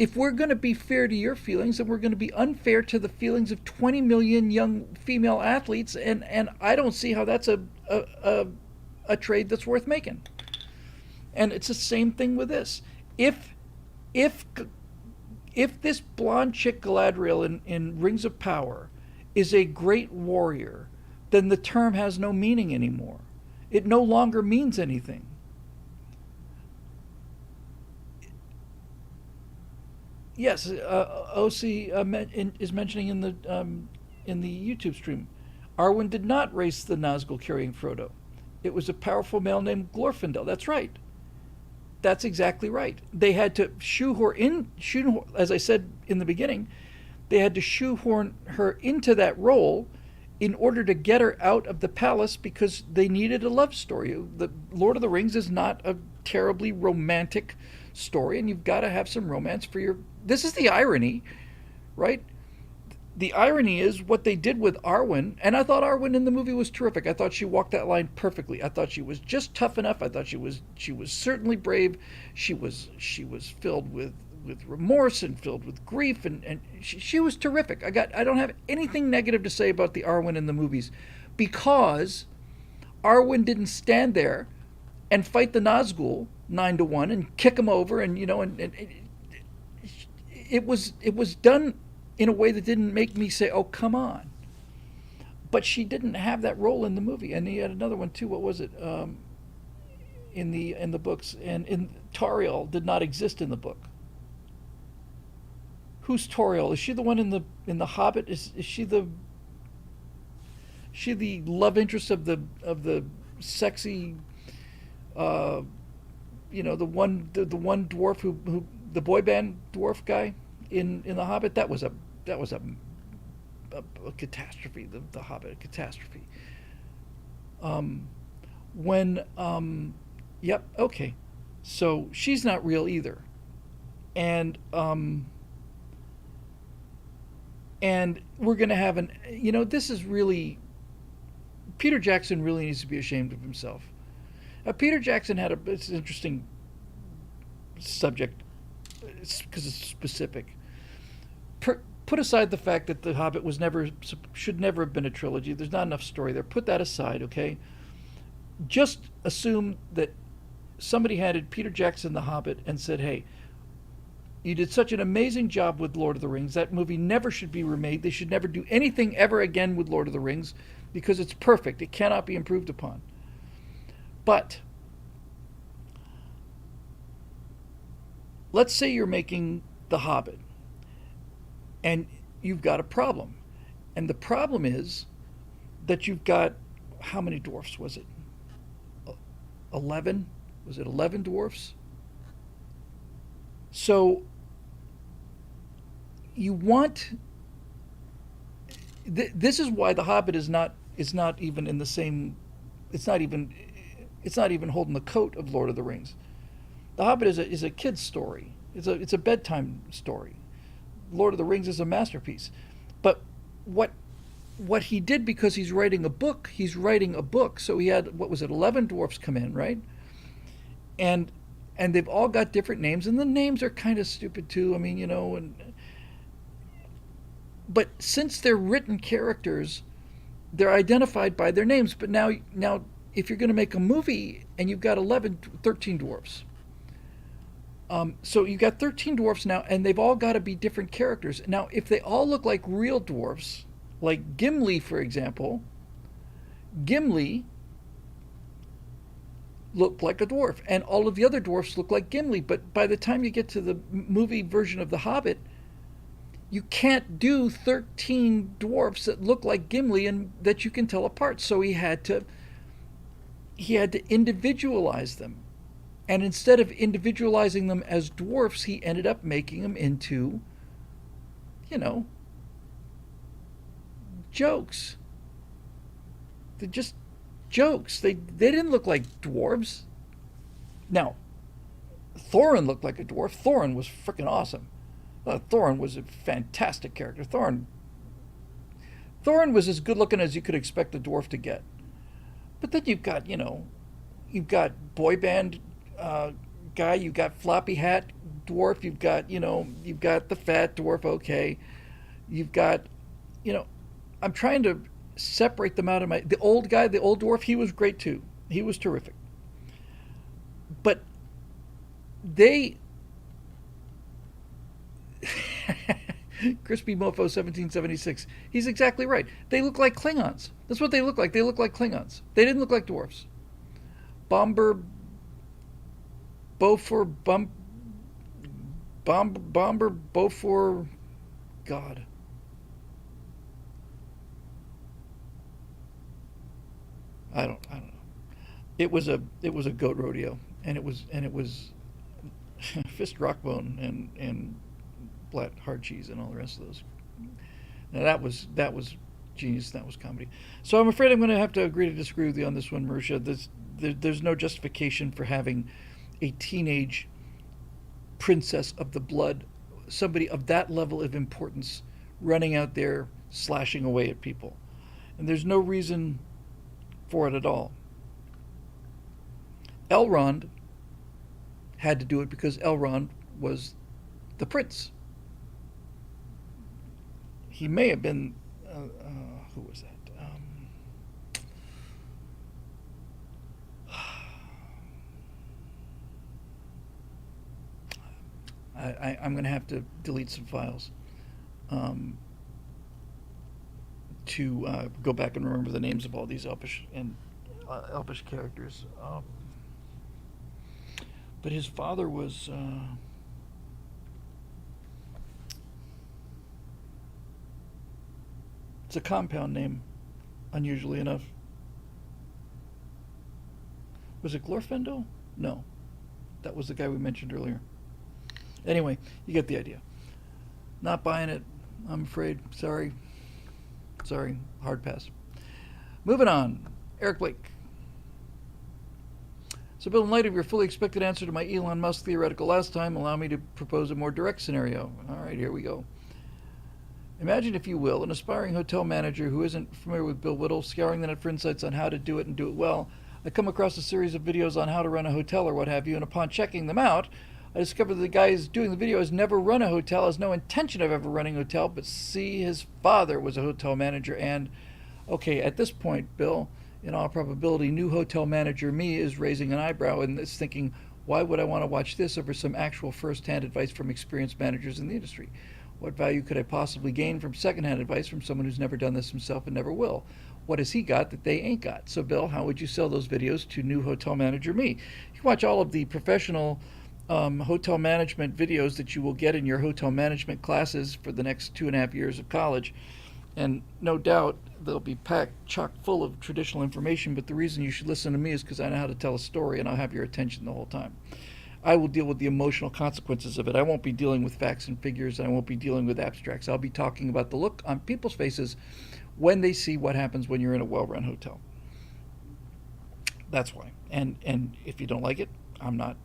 If we're going to be fair to your feelings, then we're going to be unfair to the feelings of 20 million young female athletes, and I don't see how that's a trade that's worth making. And it's the same thing with this. If this blonde chick Galadriel in Rings of Power is a great warrior, then the term has no meaning anymore. It no longer means anything. Yes, OC is mentioning in the YouTube stream, Arwen did not race the Nazgul carrying Frodo. It was a powerful male named Glorfindel. That's right. That's exactly right. They had to shoehorn, as I said in the beginning, they had to shoehorn her into that role in order to get her out of the palace because they needed a love story. The Lord of the Rings is not a terribly romantic story, and you've got to have some romance for your. This is the irony, right? The irony is what they did with Arwen, and I thought Arwen in the movie was terrific. I thought she walked that line perfectly. I thought she was just tough enough. I thought she was certainly brave. She was filled with remorse and filled with grief, and she was terrific. I don't have anything negative to say about the Arwen in the movies, because Arwen didn't stand there and fight the Nazgul 9-1 and kick him over, and it was done in a way that didn't make me say, "Oh, come on." But she didn't have that role in the movie, and he had another one too. What was it? In the books, and in Tauriel did not exist in the book. Who's Tauriel? Is she the one in the Hobbit? Is she the love interest of the sexy, the one dwarf who the boy band dwarf guy in the Hobbit? That was a catastrophe. The Hobbit, a catastrophe. When yep, okay, so she's not real either, and we're gonna have this is really, Peter Jackson really needs to be ashamed of himself. Peter Jackson it's an interesting subject because it's specific. Put aside the fact that The Hobbit should never have been a trilogy. There's not enough story there. Put that aside, okay? Just assume that somebody handed Peter Jackson The Hobbit and said, "Hey, you did such an amazing job with Lord of the Rings. That movie never should be remade. They should never do anything ever again with Lord of the Rings because it's perfect. It cannot be improved upon." But let's say you're making The Hobbit and you've got a problem. And the problem is that you've got, how many dwarfs was it? 11? Was it 11 dwarfs? So you want, this is why The Hobbit is not even in the same, it's not even holding the coat of Lord of the Rings. The Hobbit is a kid's story. It's a bedtime story. Lord of the Rings is a masterpiece. But what he did, because he's writing a book, so he had, what was it, 11 dwarfs come in, right? And they've all got different names, and the names are kind of stupid too. I mean, but since they're written characters, they're identified by their names. But now if you're going to make a movie and you've got 13 dwarfs, so you got 13 dwarfs now, and they've all got to be different characters. Now, if they all look like real dwarfs, like Gimli, for example, Gimli looked like a dwarf, and all of the other dwarfs look like Gimli. But by the time you get to the movie version of The Hobbit, you can't do 13 dwarfs that look like Gimli and that you can tell apart. So he had to individualize them. And instead of individualizing them as dwarfs, he ended up making them into, jokes. They're just jokes. They didn't look like dwarves. Now, Thorin looked like a dwarf. Thorin was freaking awesome. Thorin was a fantastic character. Thorin was as good looking as you could expect a dwarf to get. But then you've got boy band guy, you've got floppy hat dwarf, you've got the fat dwarf, okay. You've got, I'm trying to separate them out of the old guy, the old dwarf, he was great too. He was terrific. But they Crispy Mofo 1776. He's exactly right. They look like Klingons. That's what they look like. They look like Klingons. They didn't look like dwarfs. Bomber Beaufort, God. I don't know. It was a goat rodeo, and it was Fist Rockbone and Black Hard Cheese and all the rest of those. Now that was genius. That was comedy. So I'm afraid I'm going to have to agree to disagree with you on this one, Marusha. There's no justification for having a teenage princess of the blood, somebody of that level of importance, running out there slashing away at people. And there's no reason for it at all. Elrond had to do it because Elrond was the prince. He may have been, who was that? I'm going to have to delete some files to go back and remember the names of all these Elfish characters. But his father was it's a compound name, unusually enough. Was it Glorfindel? No, that was the guy we mentioned earlier. Anyway, you get the idea. Not buying it, I'm afraid. Sorry, hard pass. Moving on, Eric Blake. So, Bill, in light of your fully expected answer to my Elon Musk theoretical last time, allow me to propose a more direct scenario. All right, here we go. Imagine, if you will, an aspiring hotel manager who isn't familiar with Bill Whittle, scouring the net for insights on how to do it and do it well. I come across a series of videos on how to run a hotel or what have you, and upon checking them out, I discovered that the guy who's doing the video has never run a hotel, has no intention of ever running a hotel, but see, his father was a hotel manager. And, okay, at this point, Bill, in all probability, new hotel manager me is raising an eyebrow and is thinking, why would I want to watch this over some actual first-hand advice from experienced managers in the industry? What value could I possibly gain from second-hand advice from someone who's never done this himself and never will? What has he got that they ain't got? So, Bill, how would you sell those videos to new hotel manager me? You can watch all of the professional hotel management videos that you will get in your hotel management classes for the next 2.5 years of college. And no doubt they'll be packed chock full of traditional information, but the reason you should listen to me is because I know how to tell a story and I'll have your attention the whole time. I will deal with the emotional consequences of it. I won't be dealing with facts and figures, and I won't be dealing with abstracts. I'll be talking about the look on people's faces when they see what happens when you're in a well-run hotel. That's why. And if you don't like it, I'm not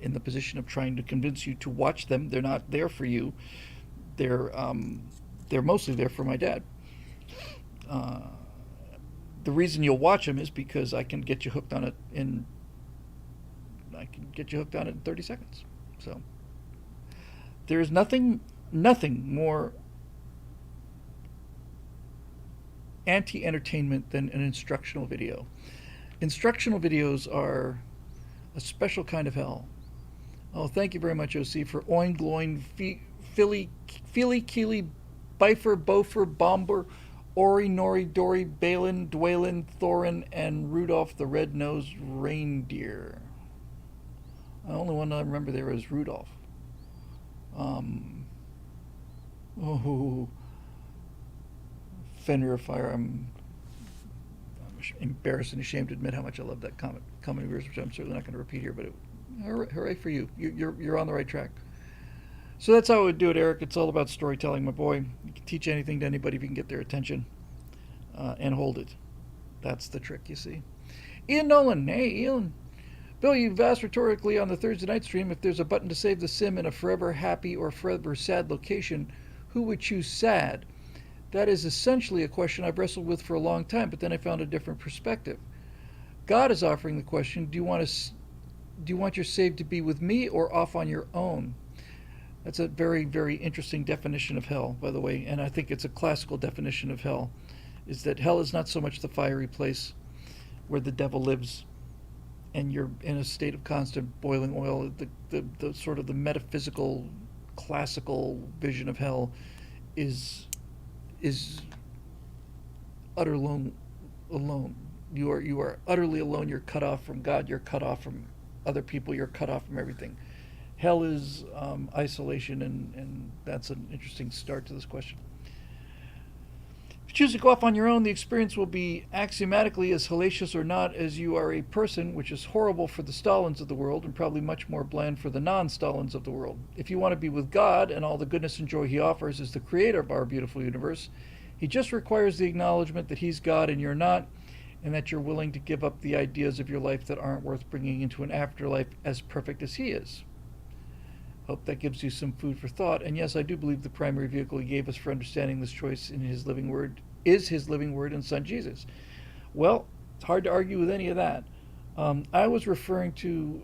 in the position of trying to convince you to watch them. They're not there for you. They're mostly there for my dad. The reason you'll watch them is because I can get you hooked on it in 30 seconds. So there is nothing more anti-entertainment than an instructional video. Instructional videos are a special kind of hell. Oh, thank you very much, OC, for Oin, Gloin, Philly, Keely, Bifer, Bofer, Bomber, Ori, Nori, Dory, Balin, Dwalin, Thorin, and Rudolph the Red-Nosed Reindeer. The only one I remember there is Rudolph. Fenrir Fire. I'm embarrassed and ashamed to admit how much I love that comedy verse, which I'm certainly not going to repeat here, but hooray for you. You're on the right track. So that's how I would do it, Eric. It's all about storytelling, my boy. You can teach anything to anybody if you can get their attention and hold it. That's the trick, you see. Ian Nolan. Hey, Ian. Bill, you've asked rhetorically on the Thursday night stream if there's a button to save the sim in a forever happy or forever sad location, who would choose sad? That is essentially a question I've wrestled with for a long time, but then I found a different perspective. God is offering the question, do you want your save to be with me or off on your own? That's a very, very interesting definition of hell, by the way, and I think it's a classical definition of hell, is that hell is not so much the fiery place where the devil lives and you're in a state of constant boiling oil. The sort of the metaphysical, classical vision of hell is utter alone. You are utterly alone. You're cut off from God. You're cut off from other people. You're cut off from everything. Hell is isolation, and that's an interesting start to this question. If you choose to go off on your own, the experience will be axiomatically as hellacious or not as you are a person, which is horrible for the Stalins of the world and probably much more bland for the non-Stalins of the world. If you want to be with God and all the goodness and joy he offers as the creator of our beautiful universe, he just requires the acknowledgement that he's God and you're not, and that you're willing to give up the ideas of your life that aren't worth bringing into an afterlife as perfect as he is. Hope that gives you some food for thought. And yes, I do believe the primary vehicle he gave us for understanding this choice in his living word is his living word and Son Jesus. Well, it's hard to argue with any of that. I was trying to,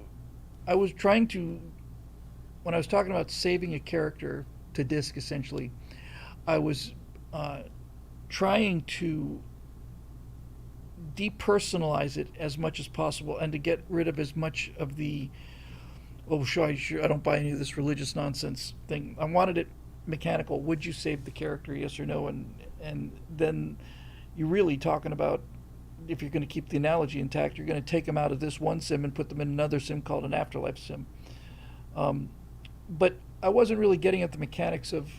when I was talking about saving a character to disk, essentially, I was trying to depersonalize it as much as possible and to get rid of as much of the I don't buy any of this religious nonsense thing. I wanted it mechanical. Would you save the character, yes or no? And then you're really talking about, if you're going to keep the analogy intact, you're going to take them out of this one sim and put them in another sim called an afterlife sim. But I wasn't really getting at the mechanics of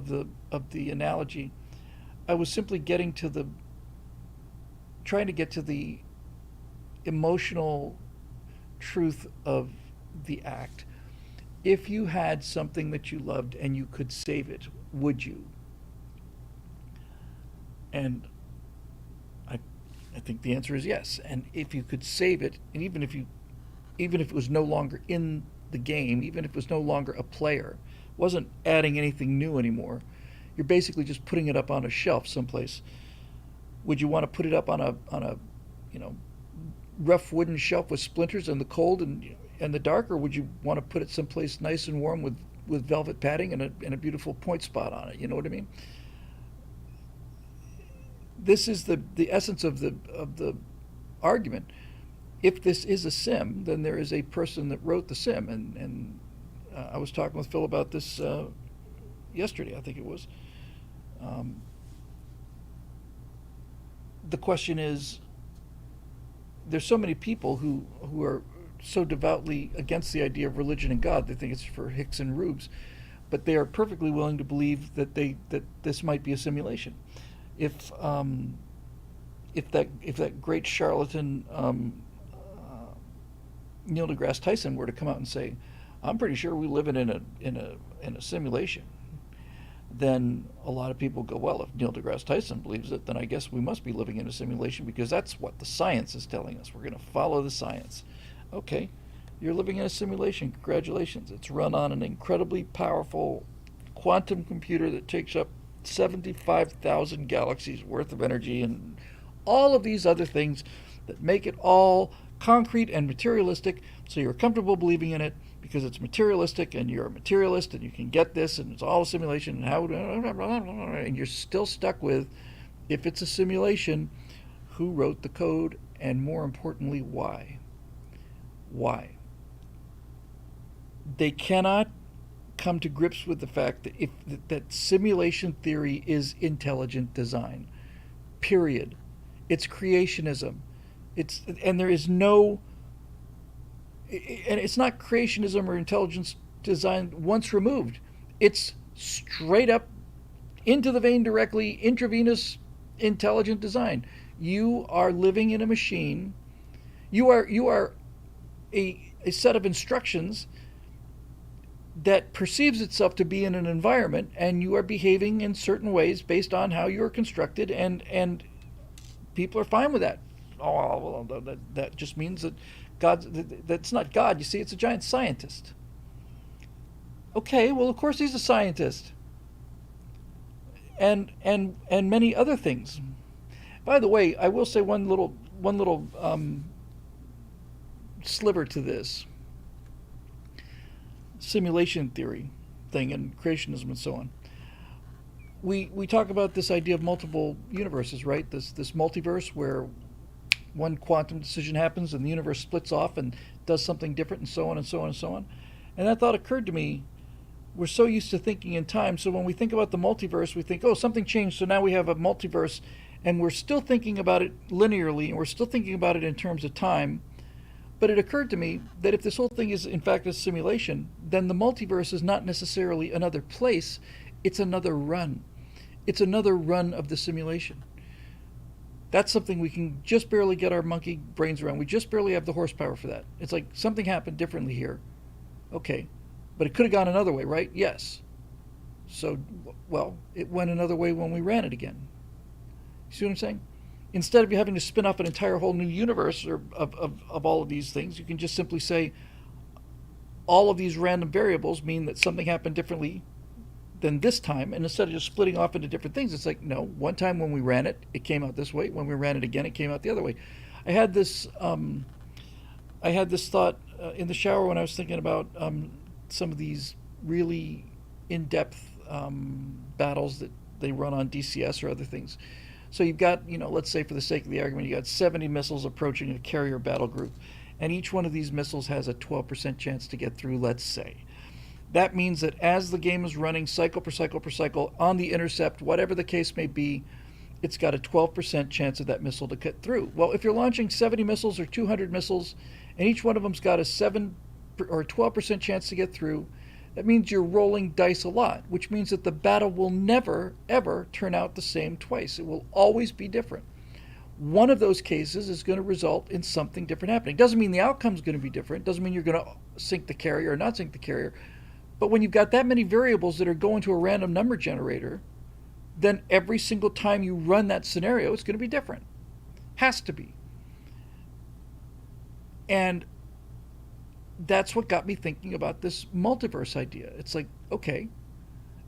the analogy. I was simply trying to get to the emotional truth of the act. If you had something that you loved and you could save it, would you? And I think the answer is yes. And if you could save it, and even if it was no longer in the game, even if it was no longer a player, wasn't adding anything new anymore, you're basically just putting it up on a shelf someplace. Would you want to put it up on a rough wooden shelf with splinters in the cold and the dark, or would you want to put it someplace nice and warm with velvet padding and a beautiful point spot on it? You know what I mean? This is the essence of the argument. If this is a sim, then there is a person that wrote the sim, and I was talking with Phil about this yesterday, I think it was. The question is, there's so many people who are so devoutly against the idea of religion and God. They think it's for hicks and rubes, but they are perfectly willing to believe that this might be a simulation. If that great charlatan Neil deGrasse Tyson were to come out and say, "I'm pretty sure we live in a simulation," then a lot of people go, well, if Neil deGrasse Tyson believes it, then I guess we must be living in a simulation because that's what the science is telling us. We're going to follow the science. Okay, you're living in a simulation. Congratulations. It's run on an incredibly powerful quantum computer that takes up 75,000 galaxies worth of energy and all of these other things that make it all concrete and materialistic, so you're comfortable believing in it because it's materialistic and you're a materialist and you can get this and it's all a simulation and you're still stuck with, if it's a simulation, who wrote the code, and more importantly, why? Why? They cannot come to grips with the fact that that simulation theory is intelligent design. Period. It's creationism. And there is no, and it's not creationism or intelligence design once removed. It's straight up into the vein directly, intravenous intelligent design. You are living in a machine. You are a set of instructions that perceives itself to be in an environment, and you are behaving in certain ways based on how you're constructed, and people are fine with that. Oh, well, that just means that that's not God. You see, it's a giant scientist. Okay, well, of course he's a scientist. And many other things. By the way, I will say one little sliver to this simulation theory thing and creationism and so on. We talk about this idea of multiple universes, right? This multiverse where one quantum decision happens and the universe splits off and does something different, and so on and so on and so on. And that thought occurred to me. We're so used to thinking in time, so when we think about the multiverse, we think, oh, something changed, so now we have a multiverse, and we're still thinking about it linearly, and we're still thinking about it in terms of time. But it occurred to me that if this whole thing is in fact a simulation, then the multiverse is not necessarily another place, it's another run. It's another run of the simulation. That's something we can just barely get our monkey brains around. We just barely have the horsepower for that. It's like something happened differently here. Okay. But it could have gone another way, right? Yes. So, well, it went another way when we ran it again. You see what I'm saying? Instead of you having to spin up an entire whole new universe of all of these things, you can just simply say all of these random variables mean that something happened differently than this time. And instead of just splitting off into different things, it's like, no, one time when we ran it, it came out this way. When we ran it again, it came out the other way. I had this thought in the shower when I was thinking about some of these really in-depth battles that they run on DCS or other things. So you've got, let's say for the sake of the argument, you got 70 missiles approaching a carrier battle group, and each one of these missiles has a 12% chance to get through, let's say. That means that as the game is running cycle per cycle per cycle on the intercept, whatever the case may be, it's got a 12% chance of that missile to cut through. Well, if you're launching 70 missiles or 200 missiles, and each one of them's got a 7 or 12% chance to get through, that means you're rolling dice a lot, which means that the battle will never, ever turn out the same twice. It will always be different. One of those cases is going to result in something different happening. Doesn't mean the outcome is going to be different. Doesn't mean you're going to sink the carrier or not sink the carrier. But when you've got that many variables that are going to a random number generator, then every single time you run that scenario, it's going to be different. Has to be. And that's what got me thinking about this multiverse idea. It's like, okay,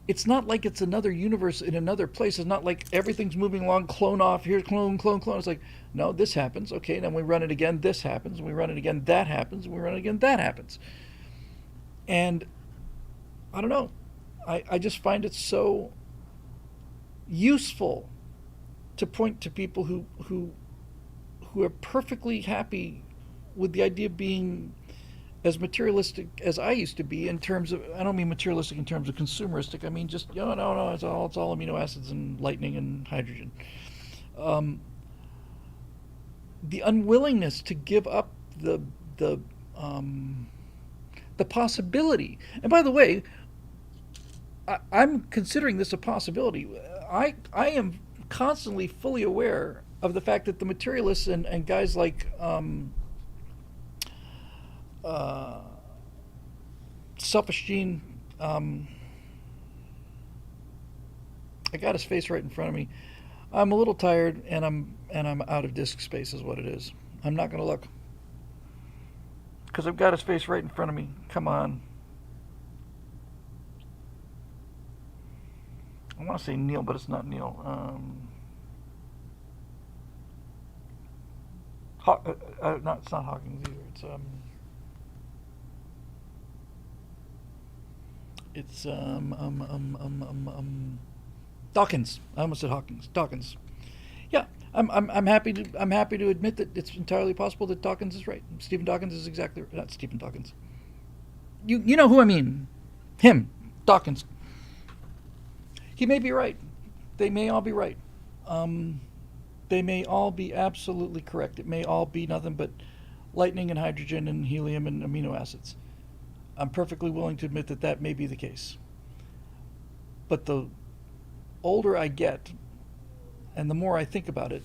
it's not like it's another universe in another place. It's not like everything's moving along, clone off, here, clone, clone, clone. It's like, no, this happens. Okay, then we run it again, this happens. We run it again, that happens. We run it again, that happens. And I don't know. I just find it so useful to point to people who are perfectly happy with the idea of being as materialistic as I used to be in terms of, I don't mean materialistic in terms of consumeristic. I mean just, no, it's all amino acids and lightning and hydrogen. The unwillingness to give up the possibility. And by the way, I'm considering this a possibility. I am constantly fully aware of the fact that the materialists and guys like Selfish Gene, I got his face right in front of me. I'm a little tired and I'm out of disk space is what it is. I'm not going to look because I've got his face right in front of me. Come on. I want to say Neil, but it's not Neil. It's not Hawkins either. It's Dawkins. I almost said Hawkins. Dawkins. Yeah, I'm happy to admit that it's entirely possible that Dawkins is right. Stephen Dawkins is exactly not Stephen Dawkins. You know who I mean? Him, Dawkins. He may be right. They may all be right. They may all be absolutely correct. It may all be nothing but lightning and hydrogen and helium and amino acids. I'm perfectly willing to admit that that may be the case. But the older I get, and the more I think about it,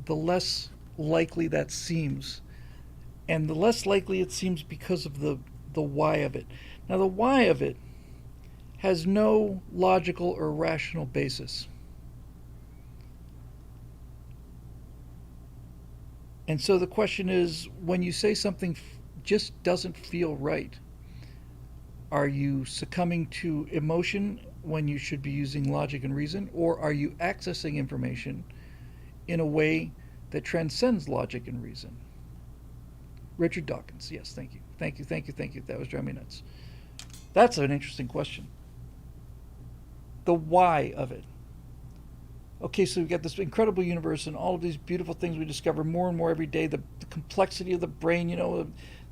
the less likely that seems. And the less likely it seems because of the why of it. Now, the why of it has no logical or rational basis. And so the question is, when you say something just doesn't feel right, are you succumbing to emotion when you should be using logic and reason, or are you accessing information in a way that transcends logic and reason? Richard Dawkins, yes, thank you. Thank you. That was driving me nuts. That's an interesting question. The why of it. Okay, so we've got this incredible universe and all of these beautiful things we discover more and more every day. The complexity of the brain,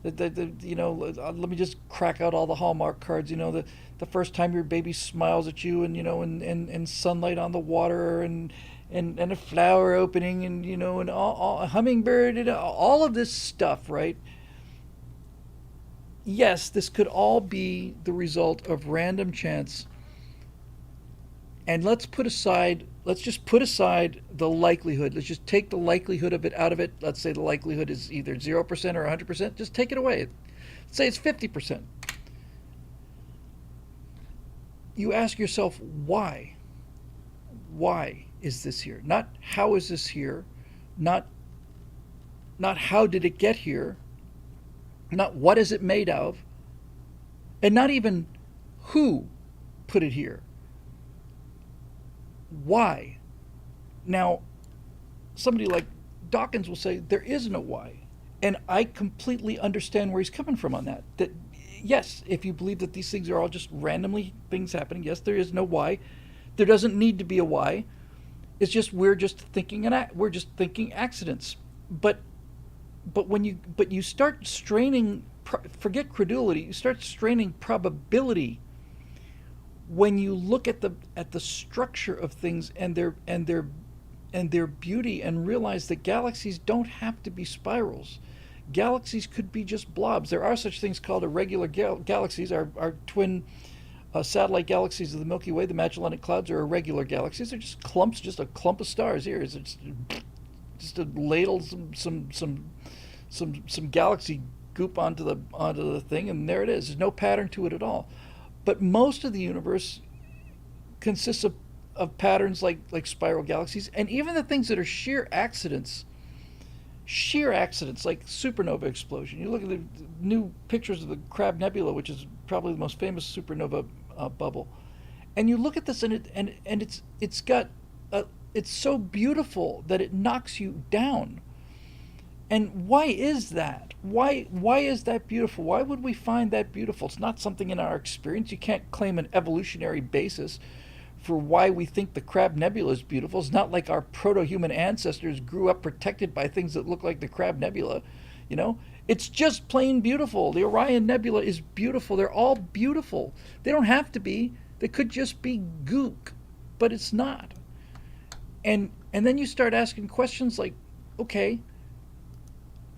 let me just crack out all the Hallmark cards. The first time your baby smiles at you, and sunlight on the water, and a flower opening, and all a hummingbird, and all of this stuff, right? Yes, this could all be the result of random chance And let's just put aside the likelihood. Let's just take the likelihood of it out of it. Let's say the likelihood is either 0% or 100%. Just take it away. Let's say it's 50%. You ask yourself, why? Why is this here? Not how is this here? Not how did it get here? Not what is it made of? And not even who put it here. Why? Now, somebody like Dawkins will say there is no why. And I completely understand where he's coming from on that. That, yes, if you believe that these things are all just randomly things happening, yes, there is no why. There doesn't need to be a why. It's just we're just thinking accidents. But when you start straining, forget credulity, you start straining probability when you look at the structure of things and their beauty, and realize that galaxies don't have to be spirals. Galaxies could be just blobs. There are such things called irregular galaxies. Our twin satellite galaxies of the Milky Way, the Magellanic Clouds, are irregular galaxies. They're just clumps, just a clump of stars. Here is just a ladle some galaxy goop onto the thing, and there it is. There's no pattern to it at all. But most of the universe consists of patterns like spiral galaxies, and even the things that are sheer accidents like supernova explosion. You look at the new pictures of the Crab Nebula, which is probably the most famous supernova bubble, and you look at this, and it's so beautiful that it knocks you down. And why is that? Why is that beautiful? Why would we find that beautiful? It's not something in our experience. You can't claim an evolutionary basis for why we think the Crab Nebula is beautiful. It's not like our proto-human ancestors grew up protected by things that look like the Crab Nebula. It's just plain beautiful. The Orion Nebula is beautiful. They're all beautiful. They don't have to be. They could just be gook, but it's not. And then you start asking questions like, okay,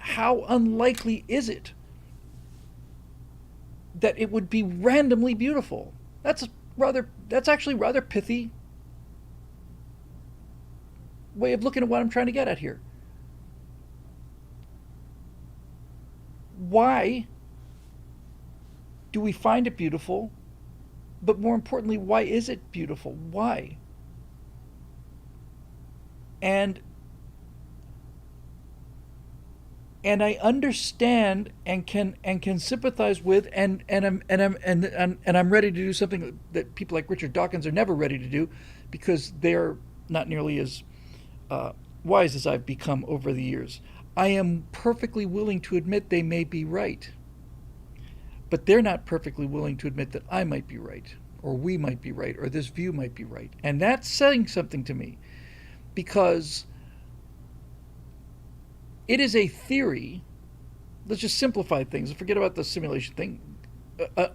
how unlikely is it that it would be randomly beautiful? That's actually rather pithy way of looking at what I'm trying to get at here. Why do we find it beautiful? But more importantly, why is it beautiful? Why? And I understand and can sympathize with, and I'm ready to do something that people like Richard Dawkins are never ready to do, because they're not nearly as wise as I've become over the years. I am perfectly willing to admit they may be right, but they're not perfectly willing to admit that I might be right, or we might be right, or this view might be right. And that's saying something to me, because it is a theory. Let's just simplify things. Forget about the simulation thing.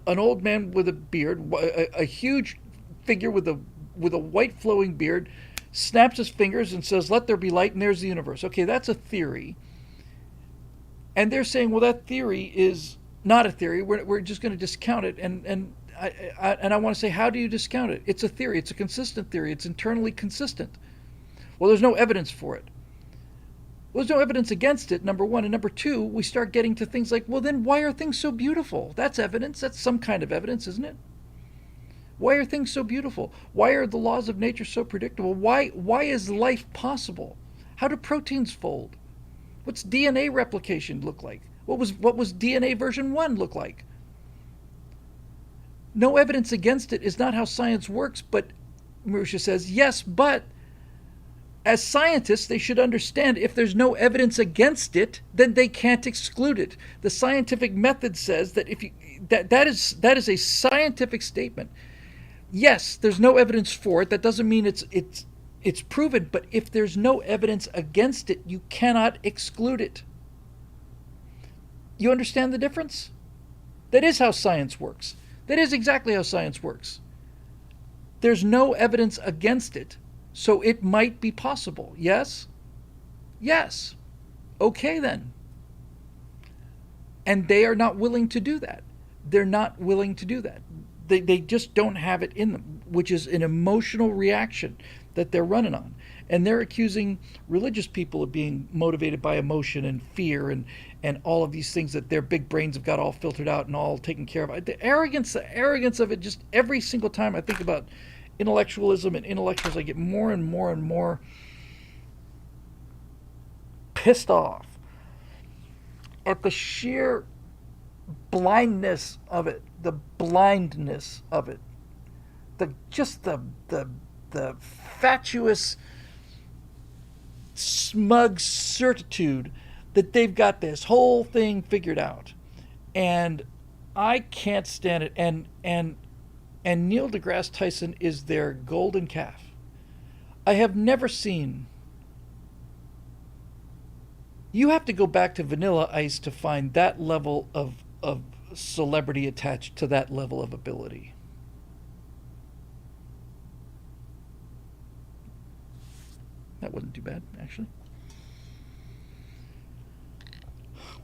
An old man with a beard, a huge figure with a white flowing beard, snaps his fingers and says, "Let there be light," and there's the universe. Okay, that's a theory. And they're saying, well, that theory is not a theory. We're just going to discount it. And I want to say, how do you discount it? It's a theory. It's a consistent theory. It's internally consistent. Well, there's no evidence for it. Well, there's no evidence against it, number one. And number two, we start getting to things like, well, then why are things so beautiful? That's evidence. That's some kind of evidence, isn't it? Why are things so beautiful? Why are the laws of nature so predictable? Why is life possible? How do proteins fold? What's DNA replication look like? What was DNA version 1 look like? No evidence against it is not how science works, but Marusha says, yes, but as scientists, they should understand if there's no evidence against it, then they can't exclude it. The scientific method says that that is a scientific statement. Yes, there's no evidence for it. That doesn't mean it's proven, but if there's no evidence against it, you cannot exclude it. You understand the difference? That is how science works. That is exactly how science works. There's no evidence against it, so it might be possible. Yes? Yes. Okay then. And they are not willing to do that. They're not willing to do that. They just don't have it in them. which is an emotional reaction that they're running on. And they're accusing religious people of being motivated by emotion and fear and all of these things that their big brains have got all filtered out and all taken care of. The arrogance of it, just every single time I think about intellectualism and intellectuals, I get more and more and more pissed off at the sheer blindness of it, the blindness of it, the fatuous, smug certitude that they've got this whole thing figured out, and I can't stand it. And Neil deGrasse Tyson is their golden calf. I have never seen. You have to go back to Vanilla Ice to find that level of celebrity attached to that level of ability. That wasn't too bad, actually.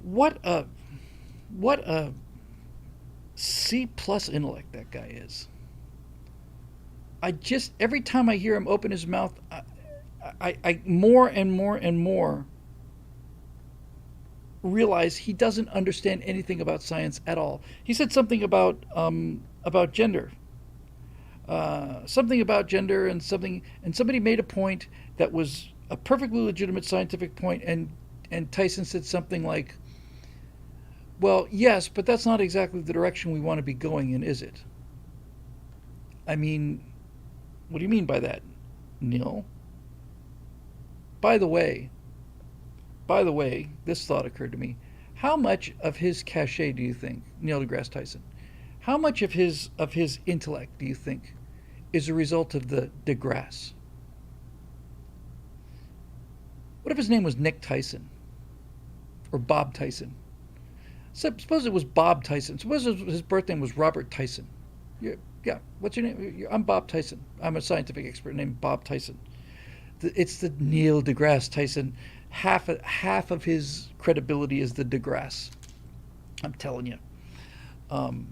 What a C plus intellect that guy is. I just, every time I hear him open his mouth, I more and more and more realize he doesn't understand anything about science at all. He said something about gender. Something about gender and somebody made a point that was a perfectly legitimate scientific point, and Tyson said something like, well, yes, but that's not exactly the direction we want to be going in, is it? I mean, what do you mean by that, Neil? By the way, this thought occurred to me. How much of his cachet do you think, Neil deGrasse Tyson, how much of his intellect do you think is a result of the deGrasse? What if his name was Nick Tyson? Or Bob Tyson? Suppose it was Bob Tyson. Suppose his birth name was Robert Tyson. Yeah, what's your name? I'm Bob Tyson. I'm a scientific expert named Bob Tyson. It's the Neil deGrasse Tyson. Half of his credibility is the deGrasse. I'm telling you. And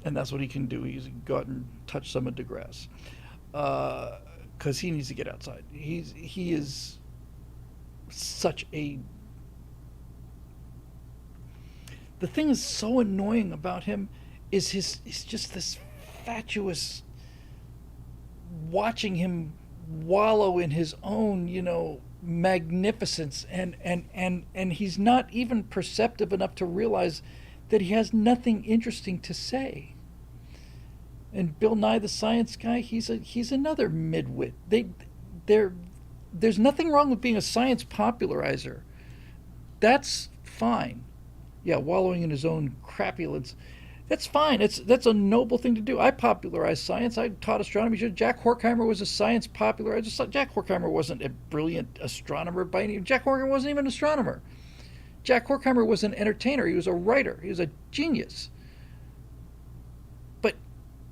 that's what he can do. He can go out and touch some of deGrasse. Because he needs to get outside. He is such a... The thing is so annoying about him is he's just this fatuous, watching him wallow in his own, magnificence, and he's not even perceptive enough to realize that he has nothing interesting to say. And Bill Nye the Science Guy, he's another midwit. There's nothing wrong with being a science popularizer. That's fine. Yeah, wallowing in his own crapulence. That's fine. That's a noble thing to do. I popularized science. I taught astronomy. Jack Horkheimer was a science popularizer. Jack Horkheimer wasn't a brilliant astronomer by any. Jack Horkheimer wasn't even an astronomer. Jack Horkheimer was an entertainer. He was a writer. He was a genius.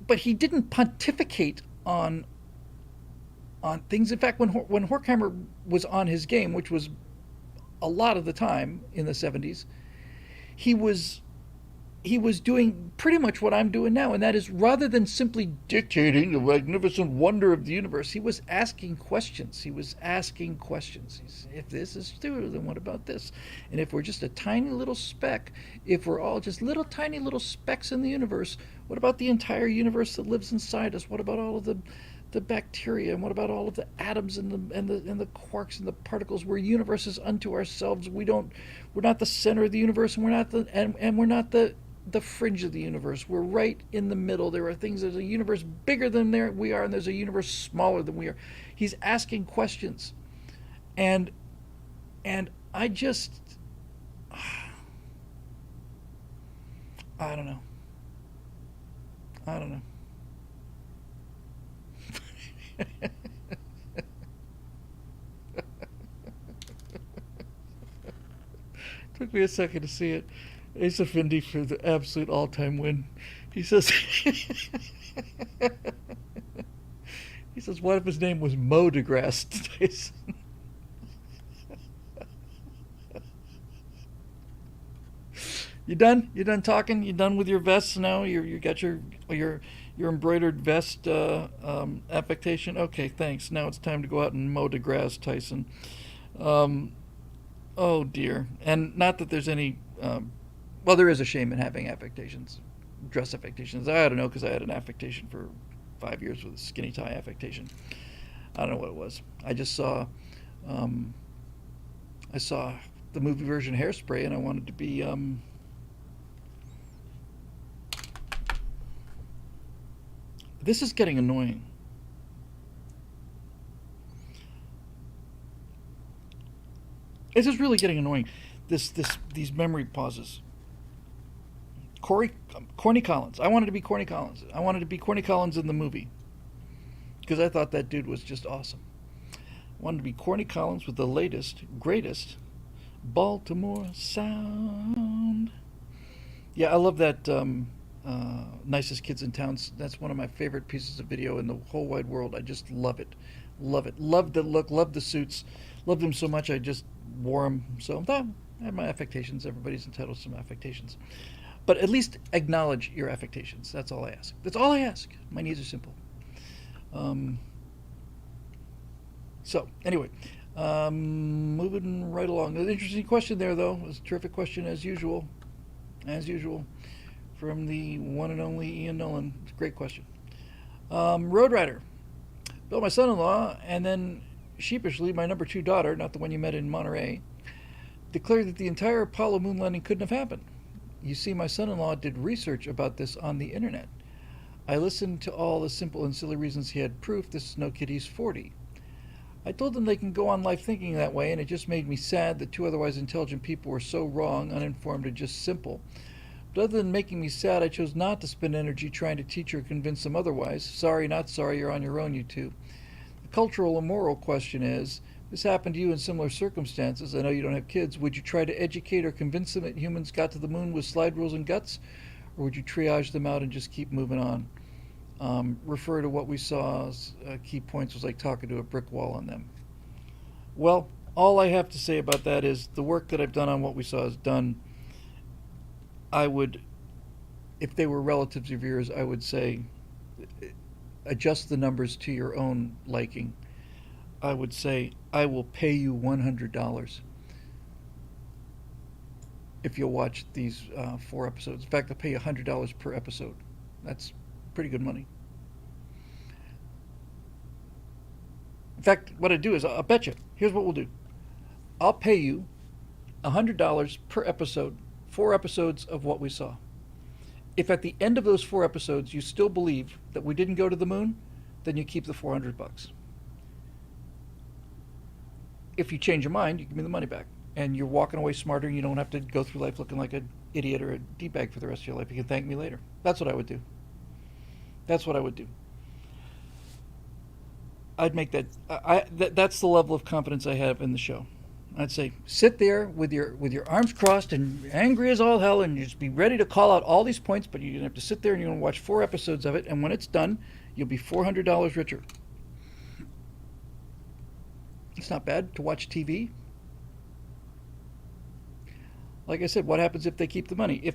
But he didn't pontificate on things. In fact, when Horkheimer was on his game, which was a lot of the time in the 70s, he was doing pretty much what I'm doing now, and that is, rather than simply dictating the magnificent wonder of the universe, he was asking questions. If this is true, then what about this? And if we're just a tiny little speck, if we're all just little tiny little specks in the universe, what about the entire universe that lives inside us? What about all of the bacteria, and what about all of the atoms and the quarks and the particles? We're universes unto ourselves. We're not the center of the universe, and we're not the fringe of the universe. We're right in the middle. There are things. There's a universe bigger than we are, and there's a universe smaller than we are. He's asking questions, and I just, I don't know. Took me a second to see it. Asa Findi for the absolute all-time win. He says, what if his name was Mo deGrasse Tyson? You done? You done talking? You done with your vests now? You got your embroidered vest affectation? Okay, thanks. Now it's time to go out and mow the grass, Tyson. Um, oh dear. And not that there's any. Well, there is a shame in having affectations, dress affectations. I don't know because I had an affectation for 5 years with a skinny tie affectation. I don't know what it was. I just saw. I saw the movie version of Hairspray, and I wanted to be. This is getting annoying. This is really getting annoying. These memory pauses. Corny Collins. I wanted to be Corny Collins. I wanted to be Corny Collins in the movie because I thought that dude was just awesome. I wanted to be Corny Collins with the latest, greatest Baltimore sound. Yeah, I love that. Nicest Kids in Town. That's one of my favorite pieces of video in the whole wide world. I just love it. Love it. Love the look. Love the suits. Love them so much I just wore them. So I have my affectations. Everybody's entitled to some affectations. But at least acknowledge your affectations. That's all I ask. That's all I ask. My needs are simple. Um, so, anyway, moving right along. An interesting question there, though. It was a terrific question, as usual. As usual. From the one and only Ian Nolan. It's a great question. Road Rider. Bill, my son-in-law, and then sheepishly my number 2 daughter, not the one you met in Monterey, declared that the entire Apollo moon landing couldn't have happened. You see, my son-in-law did research about this on the internet. I listened to all the simple and silly reasons he had proof. This is no kid, he's 40. I told them they can go on life thinking that way, and it just made me sad that 2 otherwise intelligent people were so wrong, uninformed, and just simple. But other than making me sad, I chose not to spend energy trying to teach or convince them otherwise. Sorry, not sorry, you're on your own, you two. The cultural and moral question is, this happened to you in similar circumstances. I know you don't have kids. Would you try to educate or convince them that humans got to the moon with slide rules and guts? Or would you triage them out and just keep moving on? Refer to what we saw as key points was like talking to a brick wall on them. Well, all I have to say about that is the work that I've done on what we saw is done. I would, if they were relatives of yours, I would say adjust the numbers to your own liking. I would say I will pay you $100 if you'll watch these 4 episodes. In fact, I'll pay you $100 per episode. That's pretty good money. In fact, what I do is I'll bet you. Here's what we'll do. I'll pay you $100 per episode, 4 episodes of what we saw. If at the end of those 4 episodes you still believe that we didn't go to the moon, then you keep the $400. If you change your mind, you give me the money back. And you're walking away smarter and you don't have to go through life looking like an idiot or a D-bag for the rest of your life. You can thank me later. That's what I would do. That's what I would do. I'd make that, that's the level of confidence I have in the show. I'd say, sit there with your arms crossed and angry as all hell and just be ready to call out all these points, but you're going to have to sit there and you're going to watch 4 episodes of it, and when it's done, you'll be $400 richer. It's not bad to watch TV. Like I said, what happens if they keep the money?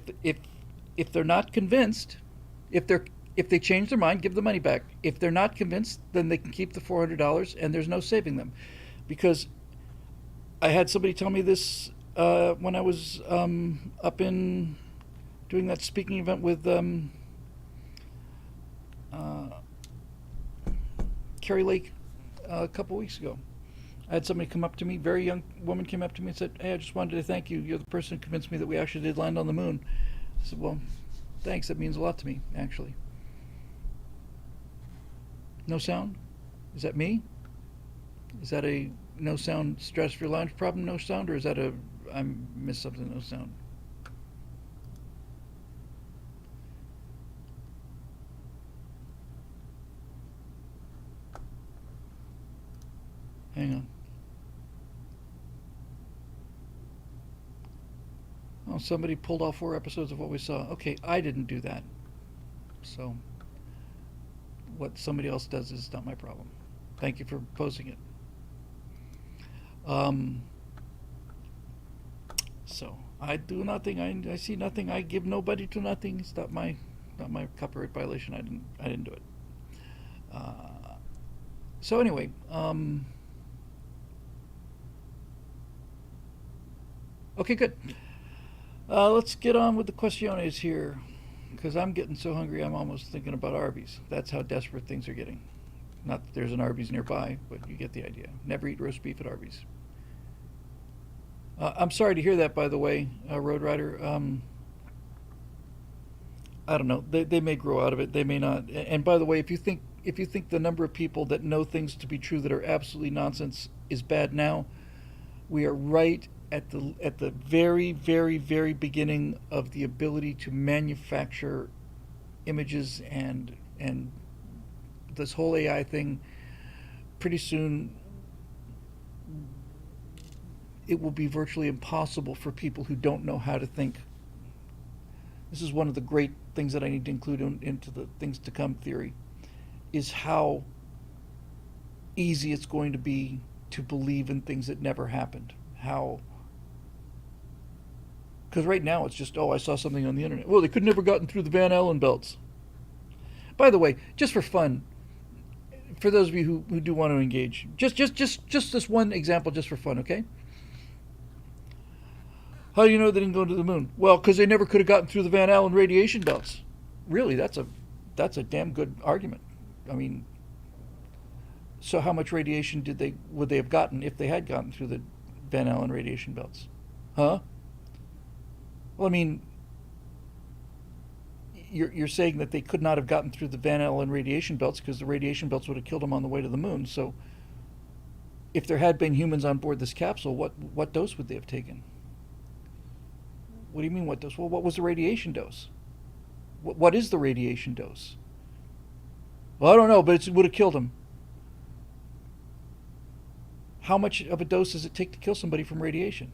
If they're not convinced, if they change their mind, give the money back. If they're not convinced, then they can keep the $400 and there's no saving them. Because I had somebody tell me this when I was up in doing that speaking event with Carrie Lake a couple weeks ago. I had somebody come up to me, very young woman came up to me and said, "Hey, I just wanted to thank you. You're the person who convinced me that we actually did land on the moon." I said, "Well, thanks. That means a lot to me, actually." No sound? Is that me? Is that a no sound Stratosphere Lounge problem, no sound? Or is that I missed something, no sound? Hang on. Oh, somebody pulled off 4 episodes of what we saw. Okay, I didn't do that. So, what somebody else does is not my problem. Thank you for posing it. So, I do nothing. I see nothing. I give nobody to nothing. It's not my copyright violation. I didn't do it. So anyway, okay, good. Let's get on with the questiones here, because I'm getting so hungry. I'm almost thinking about Arby's. That's how desperate things are getting. Not that there's an Arby's nearby, but you get the idea. Never eat roast beef at Arby's. I'm sorry to hear that, by the way, Road Rider. I don't know. They may grow out of it. They may not. And by the way, if you think the number of people that know things to be true that are absolutely nonsense is bad now, we are right at the very, very, very beginning of the ability to manufacture images and this whole AI thing. Pretty soon, it will be virtually impossible for people who don't know how to think. This is one of the great things that I need to include into the things to come theory, is how easy it's going to be to believe in things that never happened. How, because right now it's just, oh, I saw something on the internet. Well, they could never gotten through the Van Allen belts. By the way, just for fun, for those of you who do want to engage, just this one example, just for fun, okay? How do you know they didn't go to the moon? Well, because they never could have gotten through the Van Allen radiation belts. Really, that's a damn good argument. I mean, so how much radiation would they have gotten if they had gotten through the Van Allen radiation belts? Huh? Well, I mean, you're saying that they could not have gotten through the Van Allen radiation belts because the radiation belts would have killed them on the way to the moon. So, if there had been humans on board this capsule, what dose would they have taken? What do you mean, what dose? Well, what was the radiation dose? What is the radiation dose? Well, I don't know, but it would have killed them. How much of a dose does it take to kill somebody from radiation?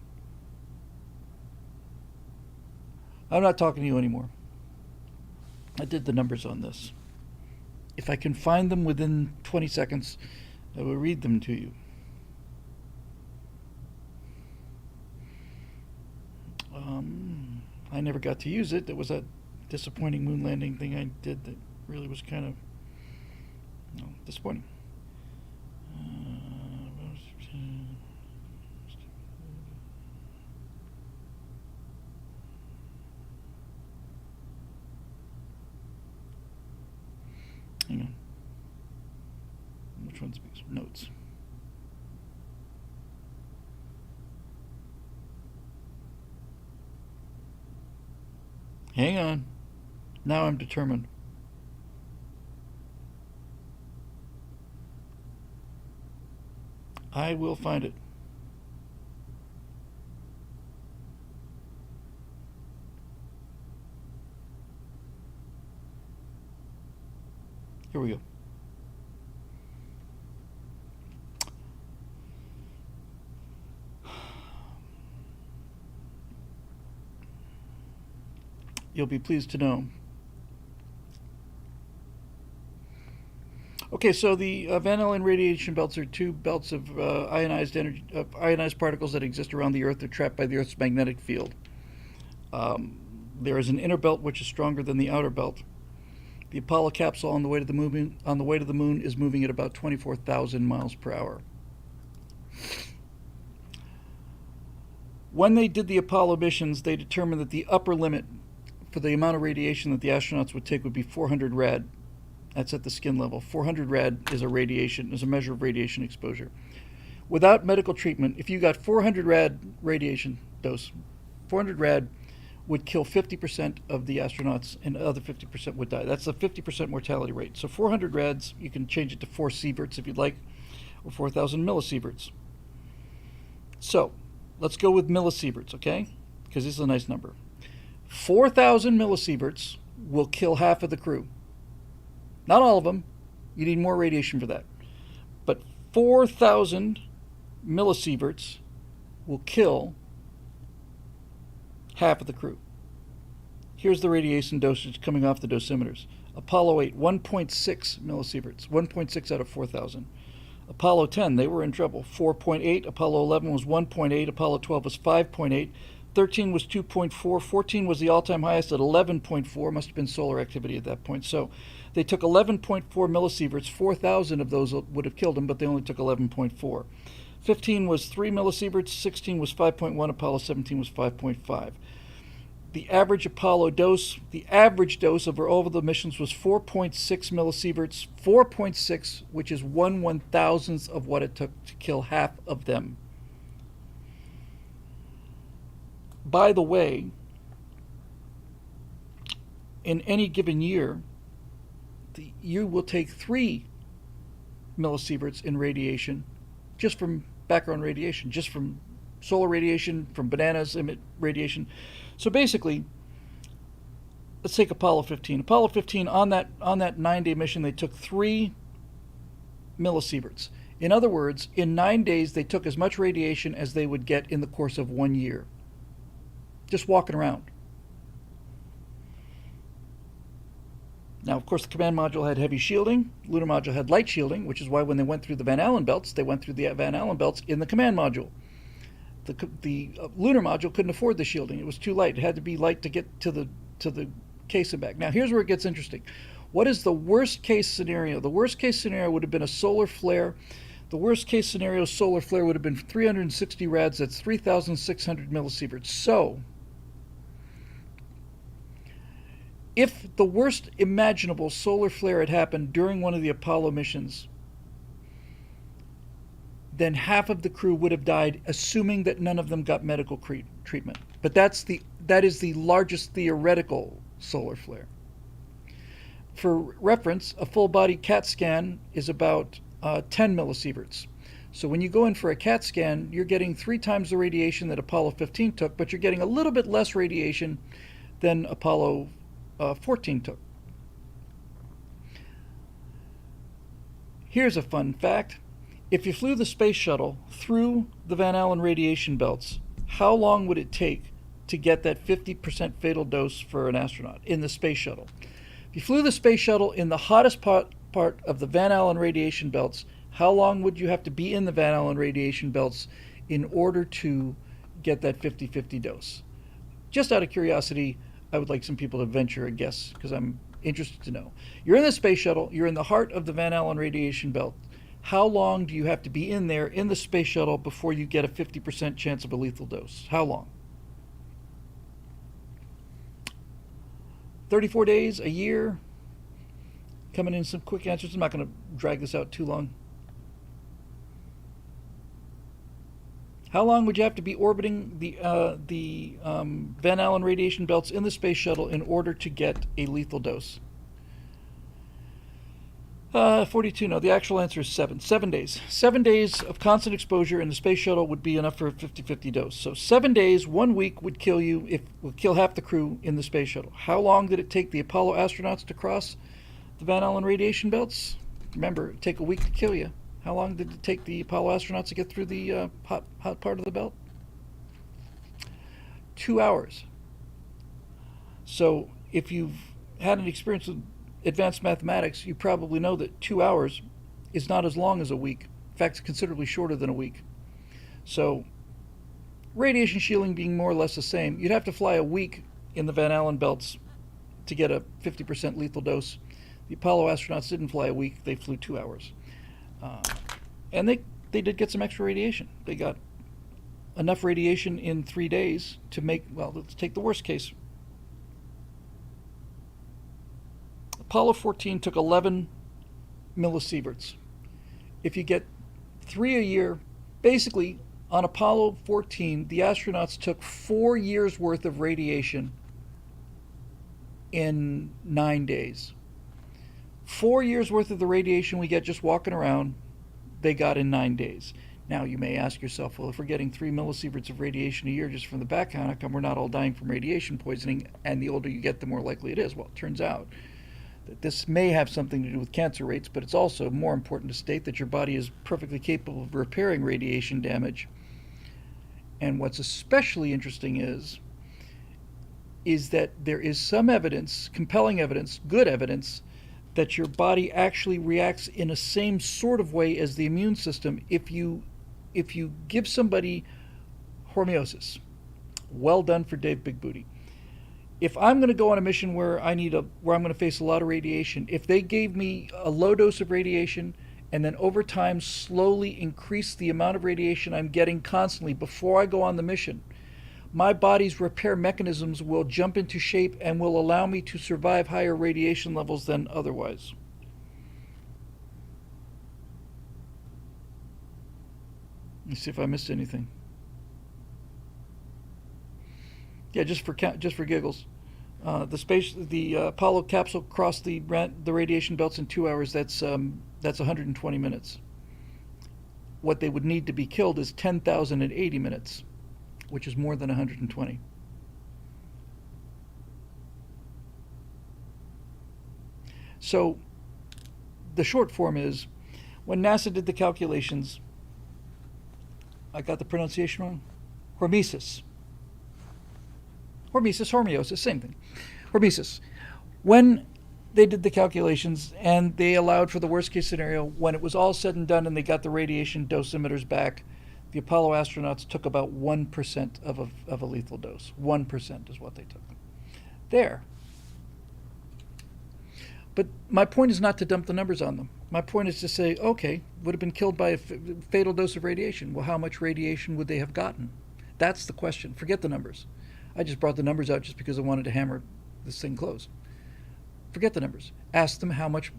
I'm not talking to you anymore. I did the numbers on this. If I can find them within 20 seconds, I will read them to you. I never got to use it. There was that disappointing moon landing thing I did that really was kind of disappointing. Hang on. Which one's notes? Hang on. Now I'm determined. I will find it. Here we go. You'll be pleased to know. Okay, so the Van Allen radiation belts are two belts of ionized particles that exist around the Earth. They're trapped by the Earth's magnetic field. There is an inner belt which is stronger than the outer belt. The Apollo capsule on the way to the moon is moving at about 24,000 miles per hour. When they did the Apollo missions, they determined that the upper limit for the amount of radiation that the astronauts would take would be 400 rad. That's at the skin level. 400 rad is a measure of radiation exposure. Without medical treatment, if you got 400 rad radiation dose, 400 rad would kill 50% of the astronauts, and the other 50% would die. That's a 50% mortality rate. So 400 rads, you can change it to 4 sieverts if you'd like, or 4,000 millisieverts. So let's go with millisieverts, okay? Because this is a nice number. 4,000 millisieverts will kill half of the crew. Not all of them. You need more radiation for that. But 4,000 millisieverts will kill half of the crew. Here's the radiation dosage coming off the dosimeters. Apollo 8, 1.6 millisieverts, 1.6 out of 4,000. Apollo 10, they were in trouble, 4.8. Apollo 11 was 1.8. Apollo 12 was 5.8. 13 was 2.4. 14 was the all-time highest at 11.4. Must have been solar activity at that point. So they took 11.4 millisieverts. 4,000 of those would have killed him, but they only took 11.4. 15 was 3 millisieverts. 16 was 5.1. Apollo 17 was 5.5. The average Apollo dose, the average dose over all of the missions was 4.6 millisieverts. 4.6, which is 1/1000th of what it took to kill half of them. By the way, in any given year, you will take 3 millisieverts in radiation, just from background radiation, just from solar radiation, from bananas emit radiation. So basically, let's take Apollo 15. Apollo 15, on that 9-day mission, they took 3 millisieverts. In other words, in 9 days, they took as much radiation as they would get in the course of 1 year. Just walking around. Now, of course, the command module had heavy shielding. The lunar module had light shielding, which is why when they went through the Van Allen belts, they went through the Van Allen belts in the command module. The lunar module couldn't afford the shielding. It was too light. It had to be light to get to the case and back. Now, here's where it gets interesting. What is the worst case scenario? The worst case scenario would have been a solar flare. The worst case scenario solar flare would have been 360 rads. That's 3,600 millisieverts. So, if the worst imaginable solar flare had happened during one of the Apollo missions, then half of the crew would have died, assuming that none of them got medical treatment. But that is the largest theoretical solar flare. For reference, a full-body CAT scan is about 10 millisieverts. So when you go in for a CAT scan, you're getting 3 times the radiation that Apollo 15 took, but you're getting a little bit less radiation than Apollo 14 took. Here's a fun fact. If you flew the space shuttle through the Van Allen radiation belts, how long would it take to get that 50% fatal dose for an astronaut in the space shuttle? If you flew the space shuttle in the hottest part of the Van Allen radiation belts, how long would you have to be in the Van Allen radiation belts in order to get that 50-50 dose? Just out of curiosity, I would like some people to venture a guess, because I'm interested to know. You're in the space shuttle, you're in the heart of the Van Allen radiation belt. How long do you have to be in there in the space shuttle before you get a 50% chance of a lethal dose? How long? 34 days, a year? Coming in some quick answers. I'm not going to drag this out too long. How long would you have to be orbiting the Van Allen radiation belts in the space shuttle in order to get a lethal dose? 42, no, the actual answer is 7. 7 days. 7 days of constant exposure in the space shuttle would be enough for a 50-50 dose. So 7 days, 1 week would kill you, would kill half the crew in the space shuttle. How long did it take the Apollo astronauts to cross the Van Allen radiation belts? Remember, it'd take a week to kill you. How long did it take the Apollo astronauts to get through the hot part of the belt? 2 hours. So if you've had an experience with advanced mathematics, you probably know that 2 hours is not as long as a week. In fact, it's considerably shorter than a week. So radiation shielding being more or less the same, you'd have to fly a week in the Van Allen belts to get a 50% lethal dose. The Apollo astronauts didn't fly a week, they flew 2 hours. And they did get some extra radiation. They got enough radiation in 3 days to make, well, let's take the worst case. Apollo 14 took 11 millisieverts. If you get 3 a year, basically on Apollo 14, the astronauts took 4 years worth of radiation in 9 days. 4 years worth of the radiation we get just walking around, they got in 9 days. Now you may ask yourself, well, if we're getting 3 millisieverts of radiation a year just from the background, how come we're not all dying from radiation poisoning? And the older you get, the more likely it is. Well, it turns out that this may have something to do with cancer rates, but it's also more important to state that your body is perfectly capable of repairing radiation damage. And what's especially interesting is that there is some evidence, compelling evidence, good evidence, that your body actually reacts in a same sort of way as the immune system if you give somebody hormeosis. Well done for Dave Big Booty. If I'm going to go on a mission where where I'm going to face a lot of radiation, if they gave me a low dose of radiation and then over time slowly increase the amount of radiation I'm getting constantly before I go on the mission, my body's repair mechanisms will jump into shape and will allow me to survive higher radiation levels than otherwise. Let's see if I missed anything. Yeah, just for giggles, the Apollo capsule crossed the radiation belts in 2 hours. That's 120 minutes. What they would need to be killed is 10,080 minutes, which is more than 120. So, the short form is, when NASA did the calculations, I got the pronunciation wrong. Hormesis, hormeosis, same thing. Hormesis. When they did the calculations and they allowed for the worst case scenario, when it was all said and done and they got the radiation dosimeters back, the Apollo astronauts took about 1% of a lethal dose. 1% is what they took. There. But my point is not to dump the numbers on them. My point is to say, okay, would have been killed by a fatal dose of radiation. Well, how much radiation would they have gotten? That's the question. Forget the numbers. I just brought the numbers out just because I wanted to hammer this thing close. Forget the numbers. Ask them how much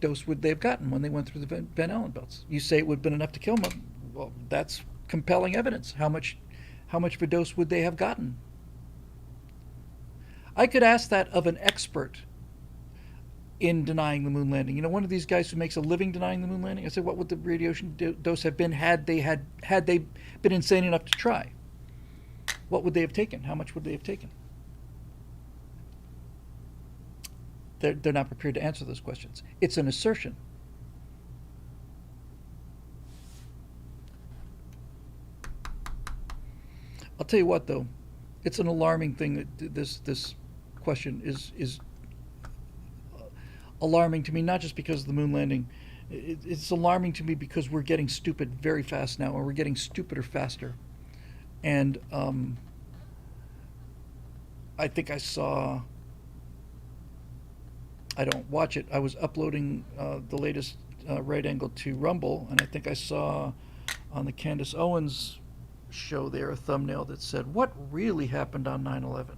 dose would they have gotten when they went through the Van Allen belts. You say it would have been enough to kill them. Well, that's compelling evidence. How much of a dose would they have gotten? I could ask that of an expert in denying the moon landing. You know, one of these guys who makes a living denying the moon landing. I said, what would the radiation dose have been had they been insane enough to try? What would they have taken? How much would they have taken? They're not prepared to answer those questions. It's an assertion. I'll tell you what, though, it's an alarming thing that this question is alarming to me, not just because of the moon landing. It's alarming to me because we're getting stupid very fast now, and we're getting stupider faster. And I think I saw, I don't watch it, I was uploading the latest Right Angle to Rumble, and I think I saw on the Candace Owens show there a thumbnail that said, "What really happened on 9/11?"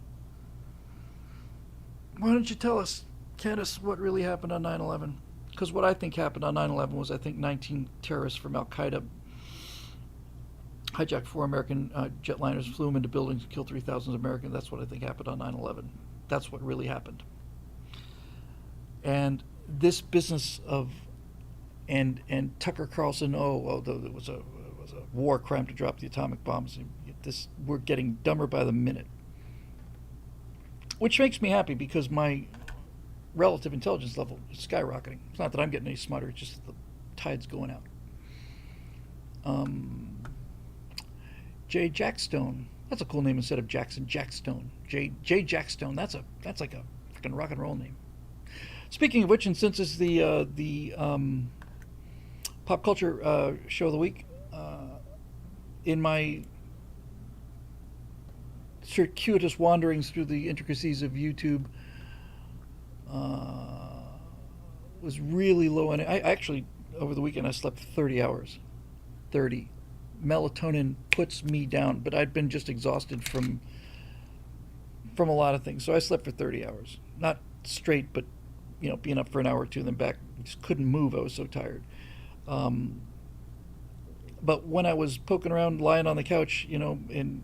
Why don't you tell us, Candace, what really happened on 9/11? Because what I think happened on 9/11 was, I think 19 terrorists from Al-Qaeda hijacked 4 American jetliners, flew them into buildings, killed 3,000 Americans. That's what I think happened on 9/11. That's what really happened. And this business of, and Tucker Carlson, it was a war crime to drop the atomic bombs. We're getting dumber by the minute, which makes me happy because my relative intelligence level is skyrocketing. It's not that I'm getting any smarter; it's just the tide's going out. Jay Jackstone. That's a cool name instead of Jackson. Jackstone. Jay Jackstone. That's like a freaking rock and roll name. Speaking of which, and since it's the pop culture show of the week, in my circuitous wanderings through the intricacies of YouTube, was really low. And I actually, over the weekend, I slept 30 hours. 30. Melatonin puts me down, but I'd been just exhausted from a lot of things. So I slept for 30 hours. Not straight, but, being up for an hour or two and then back. Just couldn't move. I was so tired. But when I was poking around, lying on the couch, in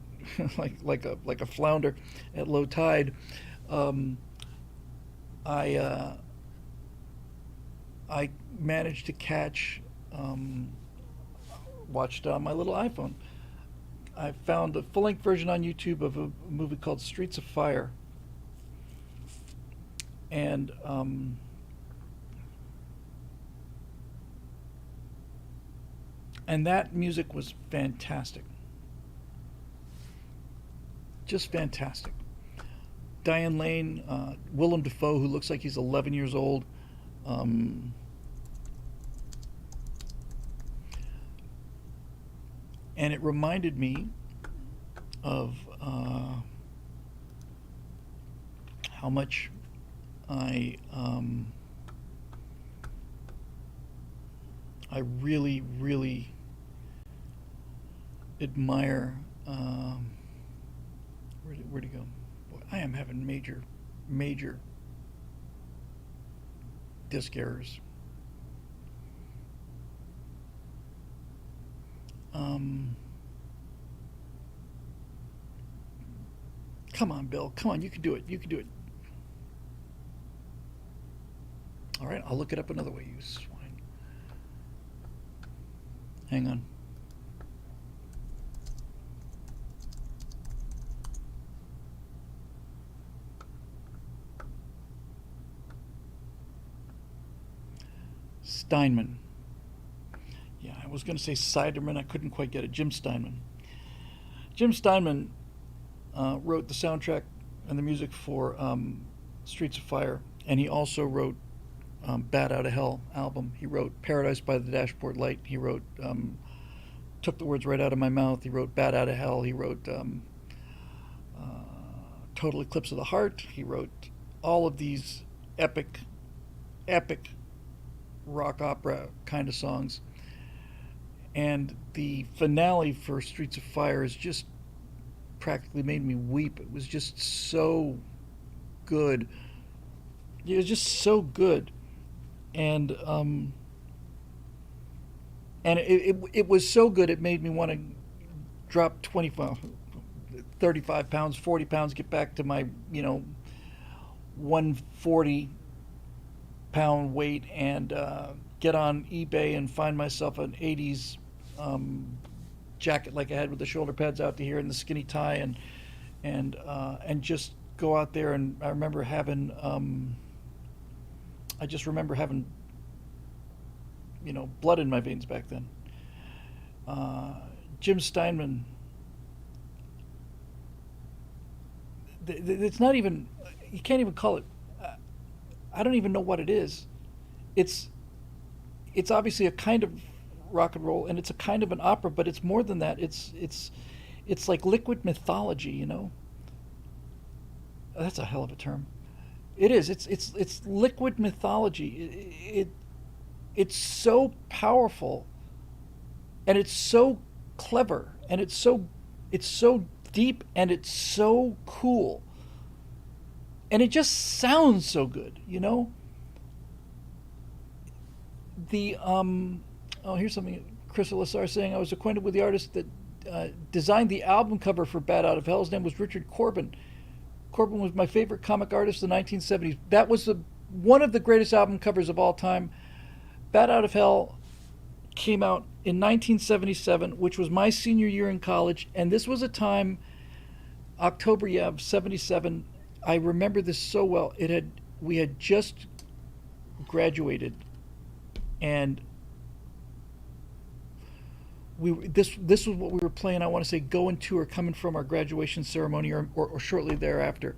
like a flounder at low tide, I managed to catch, watched on my little iPhone. I found a full-length version on YouTube of a movie called Streets of Fire, and that music was fantastic. Just fantastic. Diane Lane, Willem Dafoe, who looks like he's 11 years old. And it reminded me of how much I I really, really admire. Where'd he go? Boy, I am having major, major disk errors. Um, Come on, Bill. Come on, you can do it. You can do it. All right, I'll look it up another way, you swine. Hang on. Steinman. Yeah, I was going to say Siderman. I couldn't quite get it. Jim Steinman. Jim Steinman wrote the soundtrack and the music for Streets of Fire, and he also wrote Bat Out of Hell album. He wrote Paradise by the Dashboard Light. He wrote Took the Words Right Out of My Mouth. He wrote Bat Out of Hell. He wrote Total Eclipse of the Heart. He wrote all of these epic, epic rock opera kind of songs. And the finale for Streets of Fire is just practically made me weep. It was just so good. It was just so good. And it was so good it made me want to drop 25, 35 pounds, 40 pounds, get back to my 140 pound weight, and get on eBay and find myself an 80s jacket like I had with the shoulder pads out to here and the skinny tie, and just go out there. And I remember having blood in my veins back then. Jim Steinman. It's not even. You can't even call it. I don't even know what it is. It's obviously a kind of rock and roll, and it's a kind of an opera, but it's more than that. It's like liquid mythology, you know. That's a hell of a term. It is. It's liquid mythology. It's so powerful, and it's so clever, and it's so deep, and it's so cool, and it just sounds so good, you know. The here's something Chris Elisar saying. I was acquainted with the artist that designed the album cover for Bat Out of Hell. His name was Richard Corbin. Corbin was my favorite comic artist in the 1970s. That was one of the greatest album covers of all time. Bat Out of Hell came out in 1977, which was my senior year in college, and this was a time, October of '77. I remember this so well. We had just graduated, and this was what we were playing. I want to say going to or coming from our graduation ceremony, or shortly thereafter.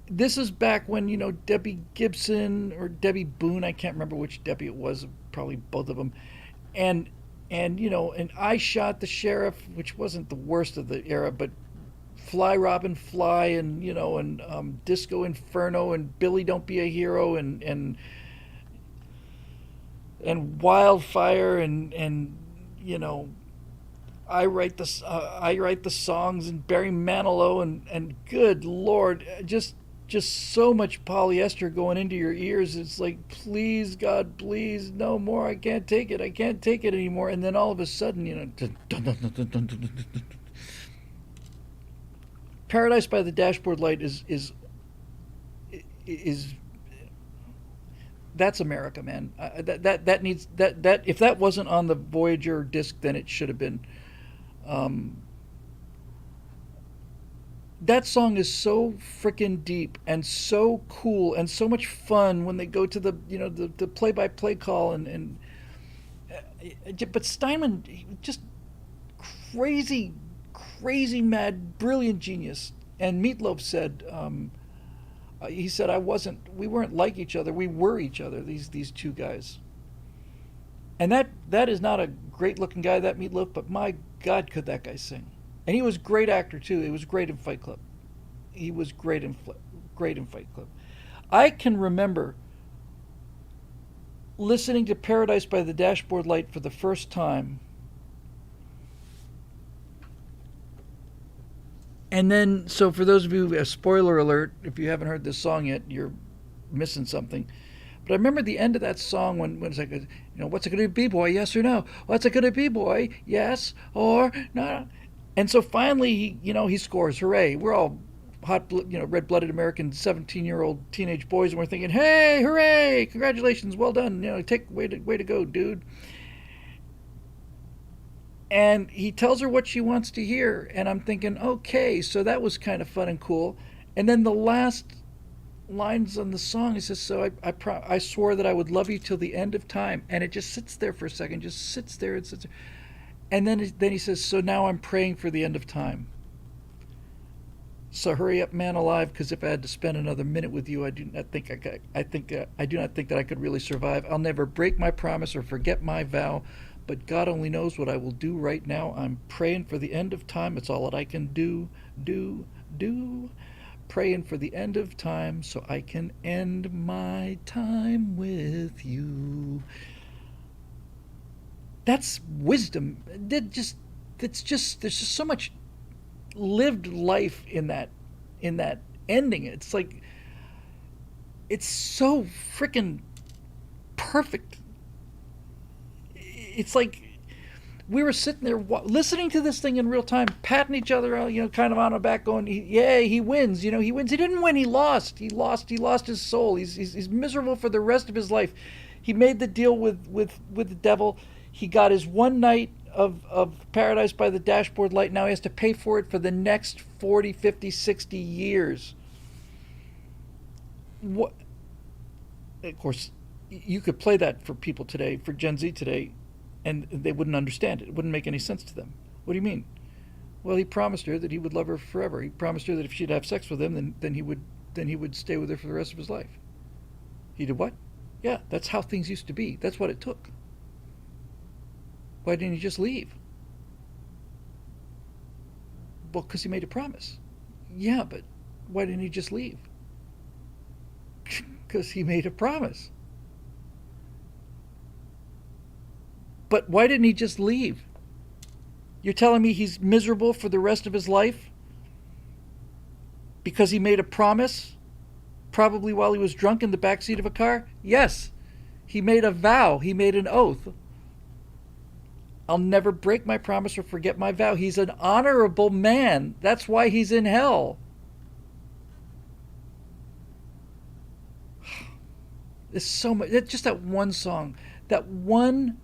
This is back when Debbie Gibson or Debbie Boone, I can't remember which Debbie it was, probably both of them, and I Shot the Sheriff, which wasn't the worst of the era, but Fly Robin Fly, and Disco Inferno, and Billy Don't Be a Hero, and Wildfire, and I write the songs, and Barry Manilow, and good Lord, just so much polyester going into your ears. It's like, please God, please, no more. I can't take it. I can't take it anymore. And then all of a sudden, Paradise by the Dashboard Light is that's America, man. That needs that if that wasn't on the Voyager disc, then it should have been. That song is so freaking deep and so cool and so much fun when they go to the play-by-play call, but Steinman, just crazy, mad, brilliant genius. And Meatloaf said, he said, we weren't like each other, we were each other, these two guys. And that is not a great looking guy, that Meatloaf, but my God, could that guy sing. And he was a great actor too. He was great in Fight Club. He was great in Fight Club. I can remember listening to Paradise by the Dashboard Light for the first time. And then, so for those of you, a spoiler alert, if you haven't heard this song yet, you're missing something. But I remember the end of that song when it's like, what's it going to be, boy? Yes or no? What's it going to be, boy? Yes or no? And so finally, he scores. Hooray! We're all red-blooded American 17-year-old teenage boys, and we're thinking, hey, hooray! Congratulations, well done. Way to go, dude. And he tells her what she wants to hear, and I'm thinking, okay, so that was kind of fun and cool. And then the last lines on the song, he says, so I swore that I would love you till the end of time. And it just sits there for a second, just sits there and sits there. And then he says, so now I'm praying for the end of time. So hurry up, man alive, because if I had to spend another minute with you, I do not think that I could really survive. I'll never break my promise or forget my vow, but God only knows what I will do right now. I'm praying for the end of time. It's all that I can do. Praying for the end of time so I can end my time with you. That's wisdom. There's just so much lived life in that ending. It's like, it's so freaking perfect. It's like we were sitting there listening to this thing in real time, patting each other out, kind of on our back, going, "Yay, he wins! He wins. He didn't win. He lost. He lost his soul. He's miserable for the rest of his life. He made the deal with the devil. He got his one night of Paradise by the Dashboard Light. Now he has to pay for it for the next 40, 50, 60 years. What? Of course, you could play that for people today, for Gen Z today, and they wouldn't understand it. It wouldn't make any sense to them. What do you mean? Well, he promised her that he would love her forever. He promised her that if she'd have sex with him, then he would stay with her for the rest of his life. He did what? Yeah, that's how things used to be. That's what it took. Why didn't he just leave? Well, because he made a promise. Yeah, but why didn't he just leave? Because he made a promise. But why didn't he just leave? You're telling me he's miserable for the rest of his life because he made a promise, probably while he was drunk in the backseat of a car? Yes, he made a vow. He made an oath. I'll never break my promise or forget my vow. He's an honorable man. That's why he's in hell. There's so much. Just that one song. That one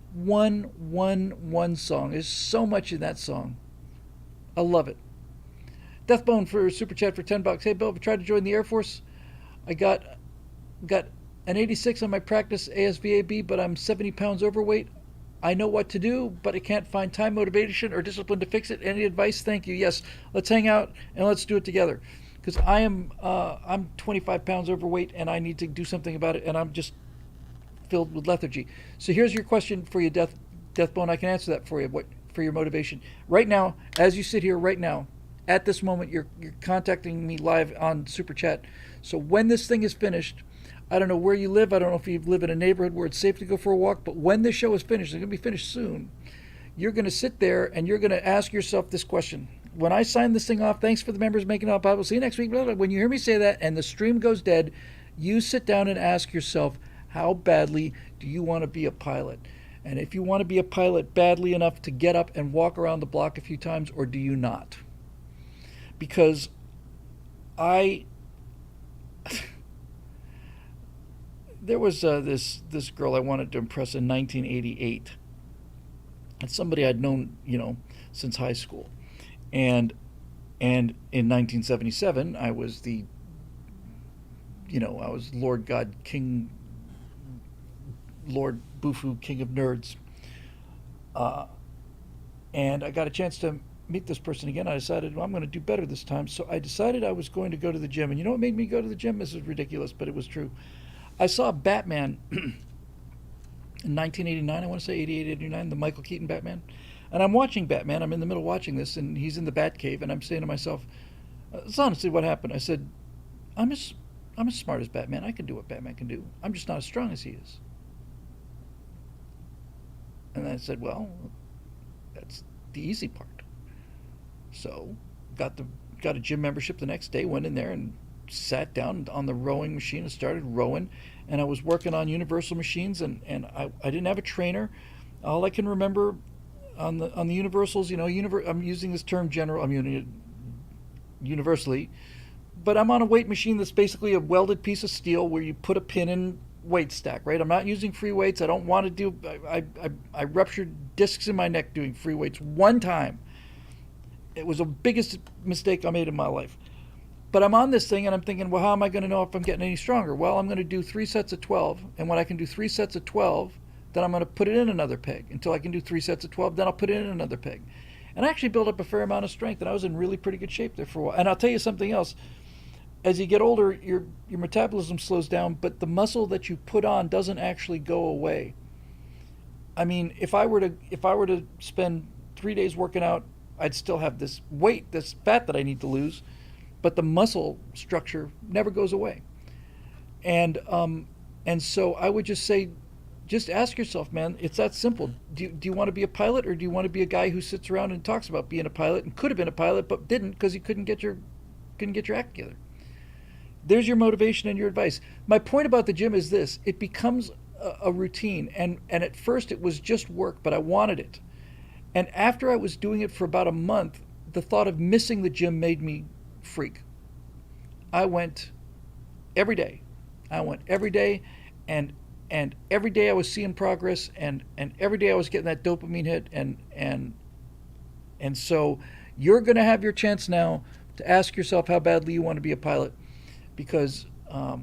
song. There's so much in that song. I love it. Deathbone for Super Chat for $10. Hey, Bill, I tried to join the Air Force. I got an 86 on my practice ASVAB, but I'm 70 pounds overweight. I know what to do, but I can't find time, motivation, or discipline to fix it. Any advice? Thank you. Yes, let's hang out and let's do it together. Because I'm 25 pounds overweight and I need to do something about it, and I'm just filled with lethargy. So here's your question for you, Deathbone. I can answer that for you. For your motivation right now, as you sit here right now, at this moment, you're contacting me live on Super Chat. So when this thing is finished, I don't know where you live. I don't know if you live in a neighborhood where it's safe to go for a walk. But when this show is finished, it's going to be finished soon. You're going to sit there and you're going to ask yourself this question. When I sign this thing off, thanks for the members making up. I will see you next week. When you hear me say that and the stream goes dead, you sit down and ask yourself, how badly do you want to be a pilot? And if you want to be a pilot badly enough to get up and walk around the block a few times, or do you not? Because there was this girl I wanted to impress in 1988. It's somebody I'd known, since high school. And in 1977, I was I was Lord God, King, Lord Bufu, King of Nerds. And I got a chance to meet this person again. I decided, well, I'm going to do better this time. So I decided I was going to go to the gym. And you know what made me go to the gym? This is ridiculous, but it was true. I saw Batman in 1989, I want to say 88, 89, the Michael Keaton Batman. And I'm watching Batman. I'm in the middle watching this, and he's in the Batcave, and I'm saying to myself, "It's honestly what happened." I said, "I'm as I'm as smart as Batman. I can do what Batman can do. I'm just not as strong as he is." And I said, "Well, that's the easy part." So, got the got a gym membership the next day. Went in there and sat down on the rowing machine and started rowing. And I was working on universal machines, and I didn't have a trainer. All I can remember on the universals, I'm using this term general. I'm using it universally, but I'm on a weight machine that's basically a welded piece of steel where you put a pin in weight stack. Right? I'm not using free weights. I don't want to do. I ruptured discs in my neck doing free weights one time. It was the biggest mistake I made in my life. But I'm on this thing and I'm thinking, well, how am I going to know if I'm getting any stronger? Well, I'm going to do 3 sets of 12. And when I can do 3 sets of 12, then I'm going to put it in another peg until I can do 3 sets of 12. Then I'll put it in another peg. And I actually built up a fair amount of strength, and I was in really pretty good shape there for a while. And I'll tell you something else. As you get older, your metabolism slows down, but the muscle that you put on doesn't actually go away. I mean, if I were to spend 3 days working out, I'd still have this weight, this fat that I need to lose, but the muscle structure never goes away. And so I would just say, just ask yourself, man, it's that simple. Do you want to be a pilot, or do you want to be a guy who sits around and talks about being a pilot and could have been a pilot but didn't because he couldn't get your act together? There's your motivation and your advice. My point about the gym is this: it becomes a routine, and at first it was just work, but I wanted it. And after I was doing it for about a month, the thought of missing the gym made me freak. I went every day. I went every day, and every day I was seeing progress, and every day I was getting that dopamine hit, and so you're going to have your chance now to ask yourself how badly you want to be a pilot, because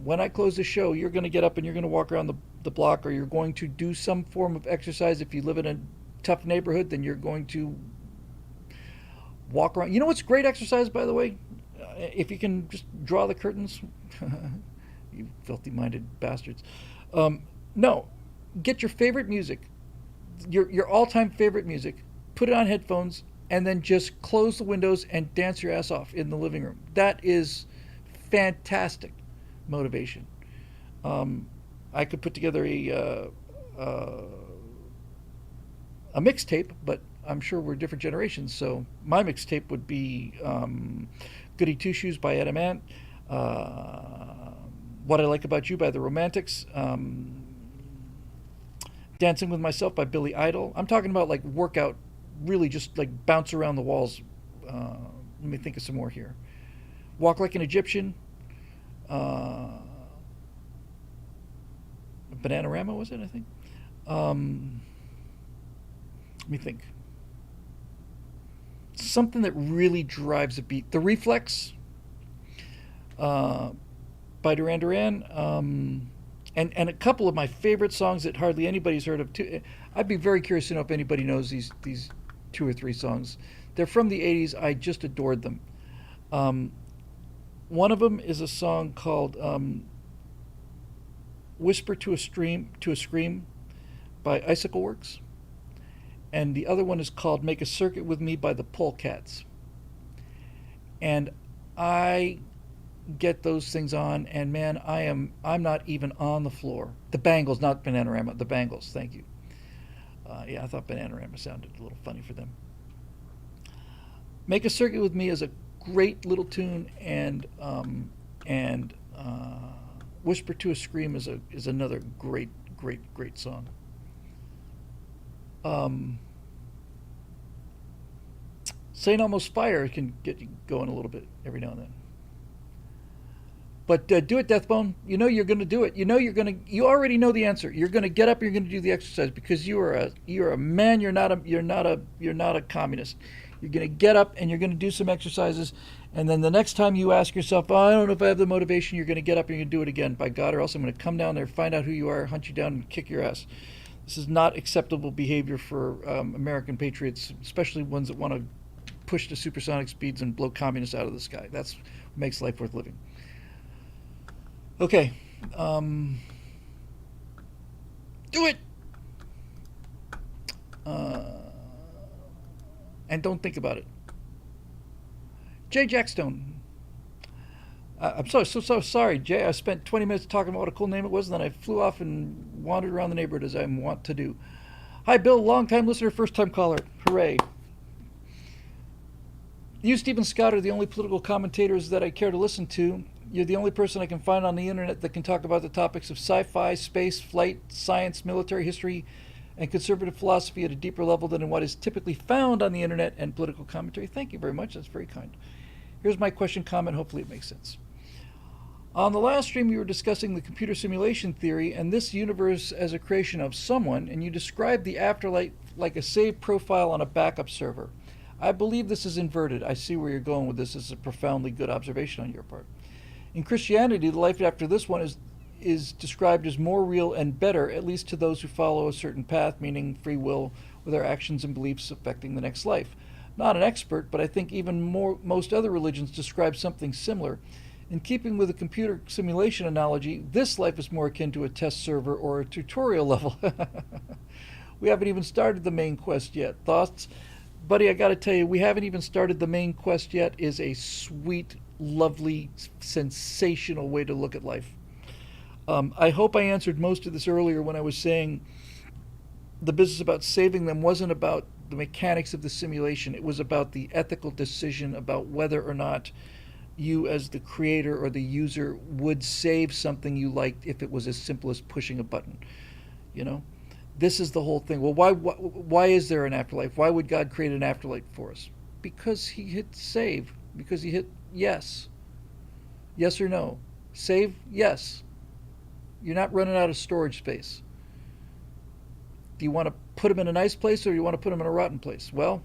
when I close the show, you're going to get up and you're going to walk around the block, or you're going to do some form of exercise. If you live in a tough neighborhood, then you're going to walk around. You know what's great exercise, by the way? If you can just draw the curtains, you filthy-minded bastards. No, get your favorite music, your all-time favorite music, put it on headphones, and then just close the windows and dance your ass off in the living room. That is fantastic motivation. I could put together a mixtape, but I'm sure we're different generations. So my mixtape would be Goody Two Shoes by Ed Ant, What I Like About You by the Romantics, Dancing with Myself by Billy Idol. I'm talking about like workout, really just like bounce around the walls. Let me think of some more here. Walk Like an Egyptian. Bananarama, was it, I think? Let me think. Something that really drives a beat. The Reflex by Duran Duran. And a couple of my favorite songs that hardly anybody's heard of too. I'd be very curious to know if anybody knows these 2 or 3 songs. They're from the 80s. I just adored them. One of them is a song called Whisper to a Scream by Icicle Works. And the other one is called Make a Circuit with Me by the Polecats. And I get those things on, and man, I'm not even on the floor. The Bangles, not Bananarama, the Bangles, thank you. Yeah, I thought Bananarama sounded a little funny for them. Make a Circuit with Me is a great little tune, and Whisper to a Scream is another great song. St. Elmo's Fire can get you going a little bit every now and then. But do it, Deathbone. You know you're going to do it. You already know the answer. You're going to get up. You're going to do the exercise because you're a man. You're not a communist. You're going to get up and you're going to do some exercises, and then the next time you ask yourself, "Oh, I don't know if I have the motivation," you're going to get up and you're going to do it again. By God, or else I'm going to come down there, find out who you are, hunt you down, and kick your ass. This is not acceptable behavior for American patriots, especially ones that want to push to supersonic speeds and blow communists out of the sky. That's what makes life worth living. Okay. Do it! and don't think about it. Jay Jackstone. I'm so sorry, Jay. I spent 20 minutes talking about what a cool name it was, and then I flew off and wandered around the neighborhood as I wont to do. Hi, Bill, long-time listener, first-time caller. Hooray. You, Stephen Scott, are the only political commentators that I care to listen to. You're the only person I can find on the internet that can talk about the topics of sci-fi, space, flight, science, military history, and conservative philosophy at a deeper level than in what is typically found on the internet and political commentary. Thank you very much. That's very kind. Here's my question, comment. Hopefully it makes sense. On the last stream, you were discussing the computer simulation theory and this universe as a creation of someone, and you described the afterlife like a saved profile on a backup server. I believe this is inverted. I see where you're going with this. This is a profoundly good observation on your part. In Christianity, the life after this one is described as more real and better, at least to those who follow a certain path, meaning free will, with our actions and beliefs affecting the next life. Not an expert, but I think most other religions describe something similar. In keeping with the computer simulation analogy, this life is more akin to a test server or a tutorial level. We haven't even started the main quest yet. Thoughts? Buddy, I gotta tell you, we haven't even started the main quest yet is a sweet, lovely, sensational way to look at life. I hope I answered most of this earlier when I was saying the business about saving them wasn't about the mechanics of the simulation. It was about the ethical decision about whether or not you as the creator or the user would save something you liked if it was as simple as pushing a button. You know, this is the whole thing. Well, why is there an afterlife? Why would God create an afterlife for us? Because he hit save. Because he hit yes. Yes or no? Save? Yes. You're not running out of storage space. Do you want to put him in a nice place or do you want to put him in a rotten place? Well,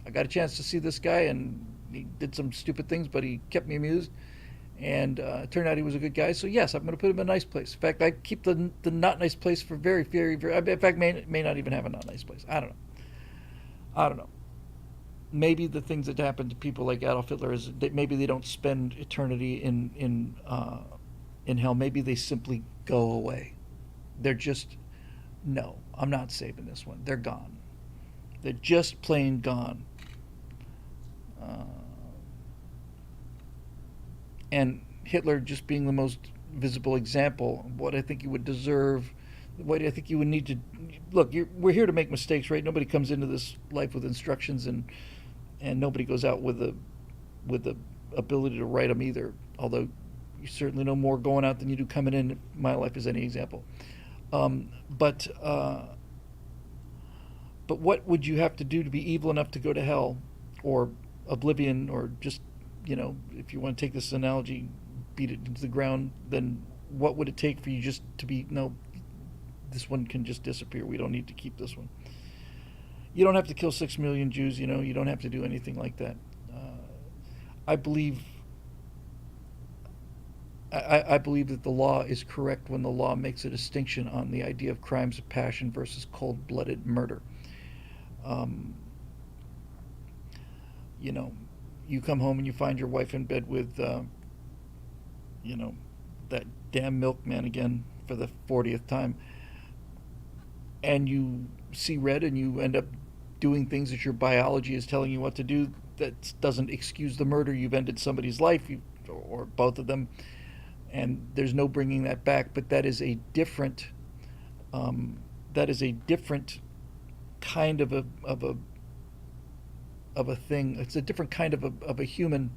I got a chance to see this guy and he did some stupid things, but he kept me amused. And it turned out he was a good guy. So yes, I'm going to put him in a nice place. In fact, I keep the not nice place for very, very, very. In fact, may not even have a not nice place. I don't know. Maybe the things that happen to people like Adolf Hitler is that maybe they don't spend eternity in hell. Maybe they simply go away. They're just no. I'm not saving this one. They're gone. They're just plain gone. And Hitler just being the most visible example of what I think you would deserve, what I think you would need to look. We're here to make mistakes, right? Nobody comes into this life with instructions, and nobody goes out with the ability to write them either. Although you certainly know more going out than you do coming in. My life is any example. But what would you have to do to be evil enough to go to hell, or oblivion, or just, if you want to take this analogy, beat it into the ground, then what would it take for you just to be, no, this one can just disappear. We don't need to keep this one. You don't have to kill 6 million Jews, you don't have to do anything like that. I believe that the law is correct when the law makes a distinction on the idea of crimes of passion versus cold-blooded murder. You come home and you find your wife in bed with, that damn milkman again for the 40th time, and you see red and you end up doing things that your biology is telling you what to do. That doesn't excuse the murder. You've ended somebody's life, or both of them, and there's no bringing that back. But that is a different kind of a thing. It's a different kind of a human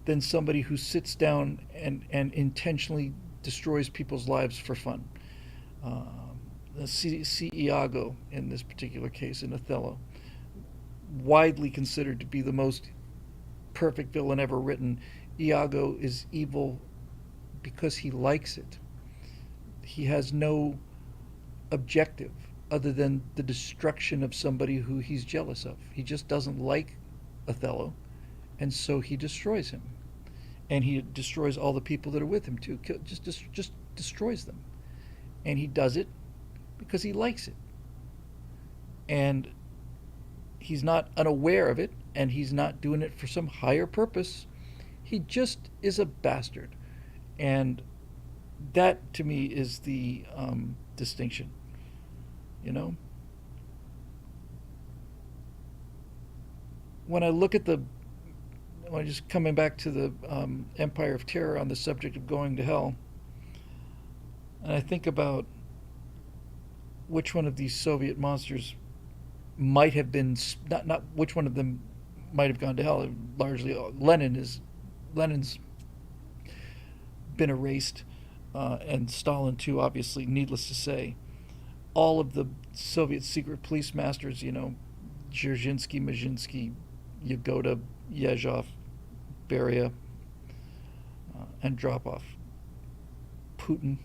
than somebody who sits down and intentionally destroys people's lives for fun. Iago, in this particular case, in Othello, widely considered to be the most perfect villain ever written. Iago is evil because he likes it. He has no objective other than the destruction of somebody who he's jealous of. He just doesn't like Othello, and so he destroys him. And he destroys all the people that are with him too. Just destroys them. And he does it because he likes it. And he's not unaware of it, and he's not doing it for some higher purpose. He just is a bastard. And that, to me, is the distinction. when I look at when I just coming back to the Empire of Terror on the subject of going to hell, and I think about which one of these Soviet monsters might have been, not which one of them might have gone to hell. Largely, Lenin's been erased, and Stalin too. Obviously, needless to say, all of the Soviet secret police masters, Dzerzhinsky, Mazhinsky, Yagoda, Yezhov, Beria, Andropov, Putin.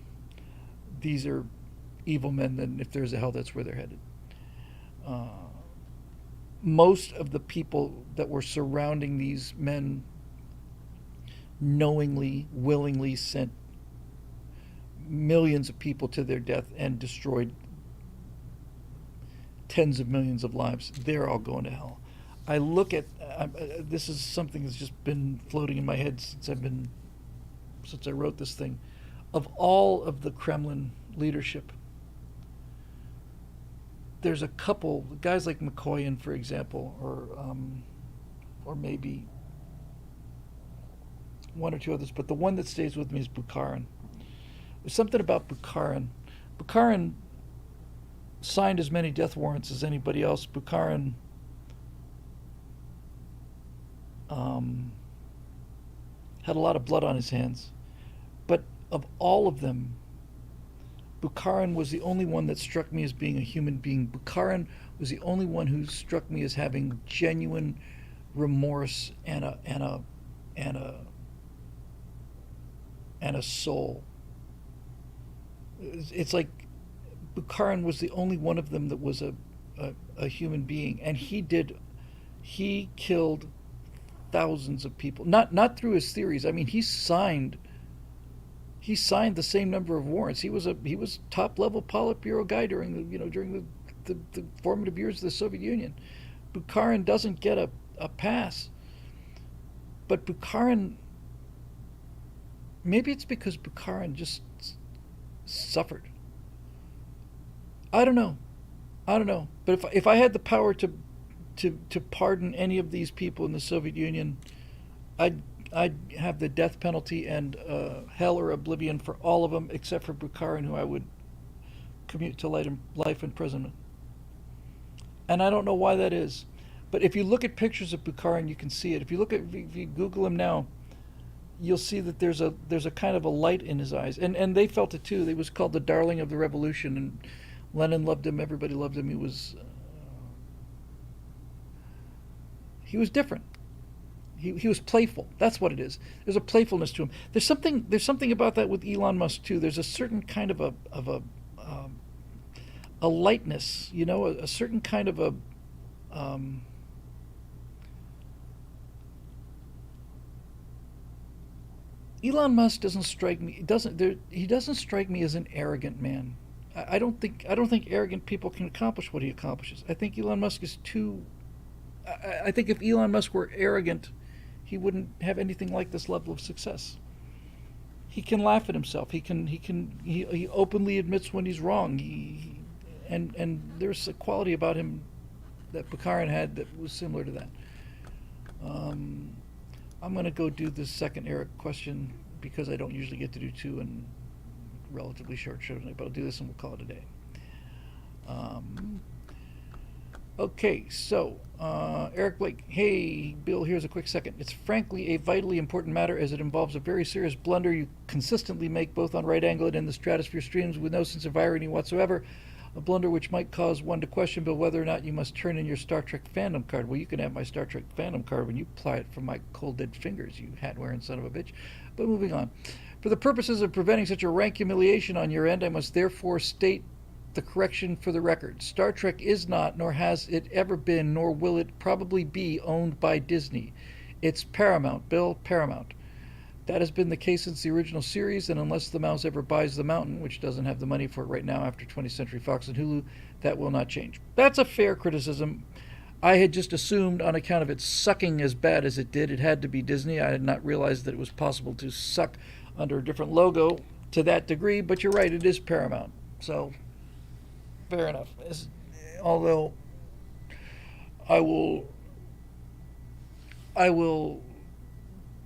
These are evil men, and if there's a hell, that's where they're headed. Most of the people that were surrounding these men knowingly, willingly sent millions of people to their death and destroyed tens of millions of lives. They're all going to hell. I look at this is something that's just been floating in my head since I wrote this thing. Of all of the Kremlin leadership, there's a couple guys like Mikoyan, for example, or maybe one or two others, but the one that stays with me is Bukharin. There's something about Bukharin. Bukharin signed as many death warrants as anybody else. Bukharin had a lot of blood on his hands. But of all of them, Bukharin was the only one that struck me as being a human being. Bukharin was the only one who struck me as having genuine remorse and a soul. It's like Bukharin was the only one of them that was a human being, and he killed thousands of people. Not through his theories. I mean, he signed the same number of warrants. He was top level Politburo guy during the formative years of the Soviet Union. Bukharin doesn't get a pass, but Bukharin, maybe it's because Bukharin just suffered. I don't know. But if I had the power to pardon any of these people in the Soviet Union, I'd have the death penalty and hell or oblivion for all of them except for Bukharin, who I would commute to life imprisonment. And I don't know why that is, but if you look at pictures of Bukharin, you can see it. If you Google him now, you'll see that there's a kind of a light in his eyes, and they felt it too. He was called the darling of the revolution, and Lenin loved him. Everybody loved him. He was different. He was playful. That's what it is. There's a playfulness to him. There's something about that with Elon Musk too. There's a certain kind of a lightness, a certain kind of Elon Musk doesn't strike me. He doesn't strike me as an arrogant man. I don't think arrogant people can accomplish what he accomplishes. I think Elon Musk is too. I think if Elon Musk were arrogant, he wouldn't have anything like this level of success. He can laugh at himself. He openly admits when he's wrong. And there's a quality about him that Bukharin had that was similar to that. I'm going to go do the second Eric question because I don't usually get to do two in relatively short shows, but I'll do this and we'll call it a day. Okay, so Eric Blake, hey Bill, here's a quick second. It's frankly a vitally important matter as it involves a very serious blunder you consistently make both on Right Angle and in the Stratosphere streams with no sense of irony whatsoever. A blunder which might cause one to question, Bill, whether or not you must turn in your Star Trek fandom card. Well, you can have my Star Trek fandom card when you ply it from my cold dead fingers, you hat-wearing son of a bitch. But moving on. For the purposes of preventing such a rank humiliation on your end, I must therefore state the correction for the record. Star Trek is not, nor has it ever been, nor will it probably be owned by Disney. It's Paramount, Bill, Paramount. That has been the case since the original series, and unless the mouse ever buys the mountain, which doesn't have the money for it right now after 20th Century Fox and Hulu, that will not change. That's a fair criticism. I had just assumed on account of it sucking as bad as it did, it had to be Disney. I had not realized that it was possible to suck under a different logo to that degree, but you're right, it is Paramount. So, fair enough. Although I will I will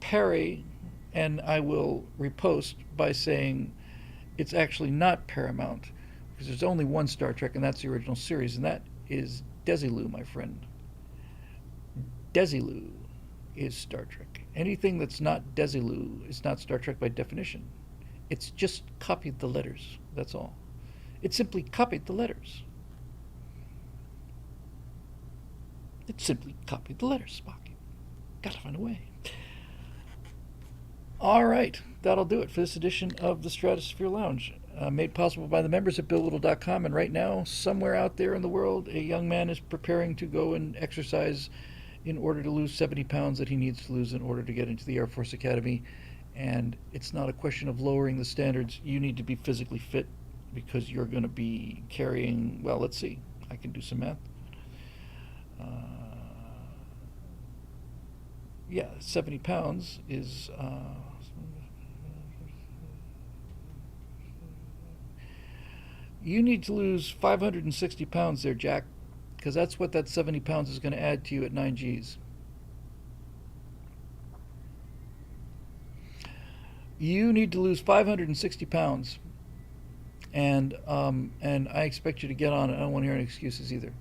parry and I will riposte by saying it's actually not Paramount, because there's only one Star Trek, and that's the original series, and that is Desilu, my friend. Desilu is Star Trek. Anything that's not Desilu is not Star Trek by definition. It's just copied the letters, that's all. It simply copied the letters. It simply copied the letters, Spock. Gotta find a way. All right, that'll do it for this edition of the Stratosphere Lounge, made possible by the members at BillLittle.com. And right now, somewhere out there in the world, a young man is preparing to go and exercise in order to lose 70 pounds that he needs to lose in order to get into the Air Force Academy. And it's not a question of lowering the standards. You need to be physically fit because you're going to be carrying, well, let's see. I can do some math. Yeah, 70 pounds is... you need to lose 560 pounds there, Jack, because that's what that 70 pounds is going to add to you at 9 Gs. You need to lose 560 pounds, and I expect you to get on it. I don't want to hear any excuses either.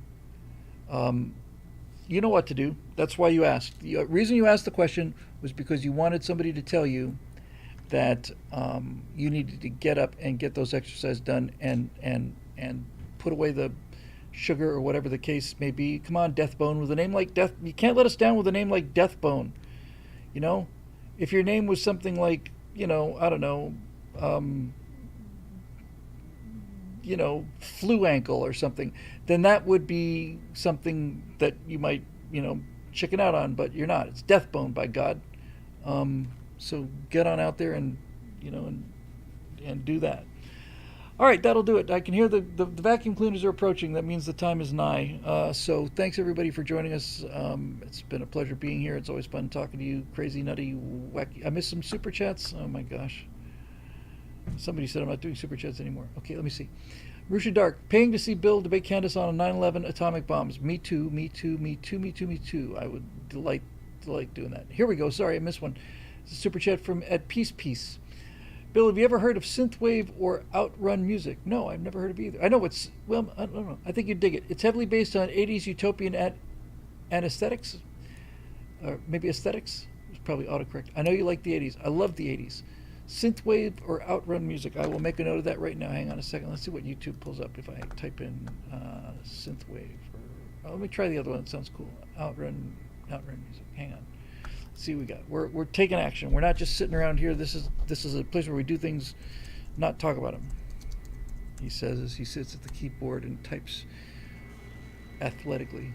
You know what to do. That's why you asked. The reason you asked the question was because you wanted somebody to tell you that you needed to get up and get those exercises done and put away the sugar or whatever the case may be. Come on, Deathbone, with a name like Death. You can't let us down with a name like Deathbone. You know, if your name was something like, you know, I don't know, you know, Flu Ankle or something, then that would be something that you might, you know, chicken out on, but you're not. It's Deathbone, by God. So get on out there and, you know, and do that. All right, that'll do it. I can hear the vacuum cleaners are approaching. That means the time is nigh. So thanks, everybody, for joining us. It's been a pleasure being here. It's always fun talking to you, crazy, nutty, wacky. I missed some super chats. Oh, my gosh. Somebody said I'm not doing super chats anymore. Okay, let me see. Rusha Dark, paying to see Bill debate Candace on 9/11 atomic bombs. Me too, me too, me too, me too, me too. I would delight doing that. Here we go. Sorry, I missed one. It's a super chat from Ed Peace. Bill, have you ever heard of synthwave or outrun music? No, I've never heard of either. I know it's, well, I don't know. I think you'd dig it. It's heavily based on 80s utopian anesthetics. Or maybe aesthetics. It's probably autocorrect. I know you like the 80s. I love the 80s. Synthwave or outrun music. I will make a note of that right now. Hang on a second. Let's see what YouTube pulls up if I type in synthwave. Let me try the other one. It sounds cool. Outrun music. Hang on. Let's see what we got. We're taking action. We're not just sitting around here. This is a place where we do things, not talk about them. He says as he sits at the keyboard and types athletically.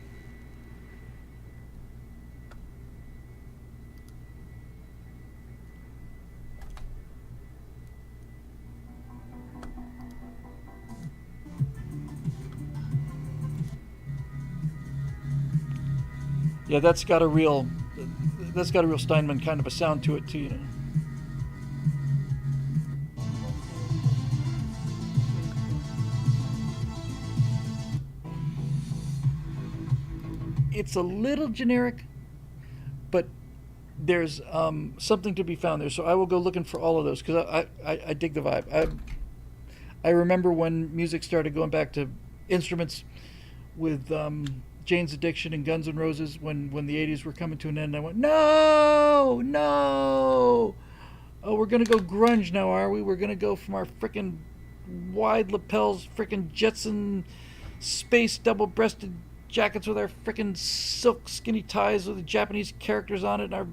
Yeah, that's got a real Steinman kind of a sound to it too, you know. It's a little generic, but there's something to be found there. So I will go looking for all of those because I dig the vibe. I remember when music started going back to instruments with Jane's Addiction and Guns N' Roses when the 80s were coming to an end. I went, no! Oh, we're going to go grunge now, are we? We're going to go from our frickin' wide lapels, frickin' Jetson space double-breasted jackets with our frickin' silk skinny ties with the Japanese characters on it and our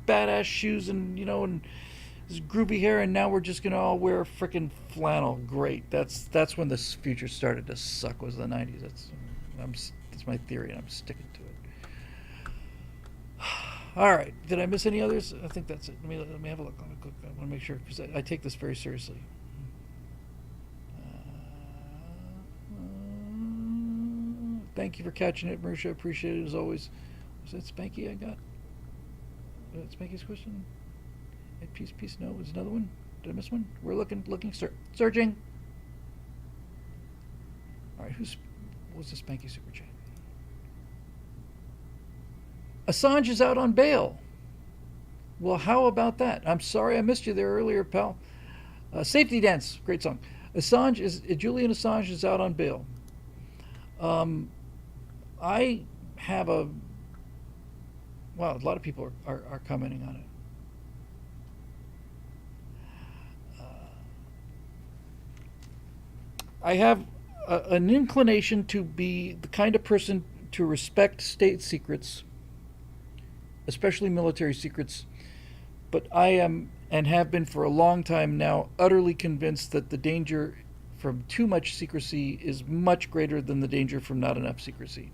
badass shoes and, you know, and this groovy hair, and now we're just going to all wear frickin' flannel. Great. That's when this future started to suck, was the 90s. That's my theory, and I'm sticking to it. All right. Did I miss any others? I think that's it. Let me have a look. I want to make sure, because I take this very seriously. Thank you for catching it, Marisha. Appreciate it as always. Was that Spanky I got? Was that Spanky's question? At peace. No, was another one? Did I miss one? We're looking, searching. All right. What was the Spanky super chat? Assange is out on bail. Well, how about that? I'm sorry I missed you there earlier, pal. Safety Dance, great song. Julian Assange is out on bail. I have a lot of people are commenting on it. I have an inclination to be the kind of person to respect state secrets, especially military secrets, but I am and have been for a long time now utterly convinced that the danger from too much secrecy is much greater than the danger from not enough secrecy.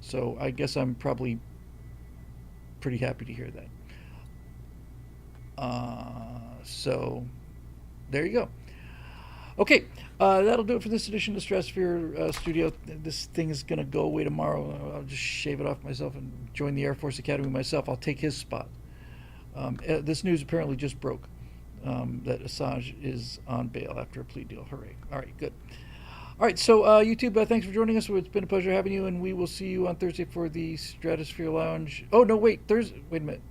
So I guess I'm probably pretty happy to hear that. So there you go. Okay, that'll do it for this edition of Stratosphere Studio. This thing is going to go away tomorrow. I'll just shave it off myself and join the Air Force Academy myself. I'll take his spot. This news apparently just broke that Assange is on bail after a plea deal. Hooray. All right, good. All right, so YouTube, thanks for joining us. It's been a pleasure having you, and we will see you on Thursday for the Stratosphere Lounge. Oh, no, wait, wait a minute.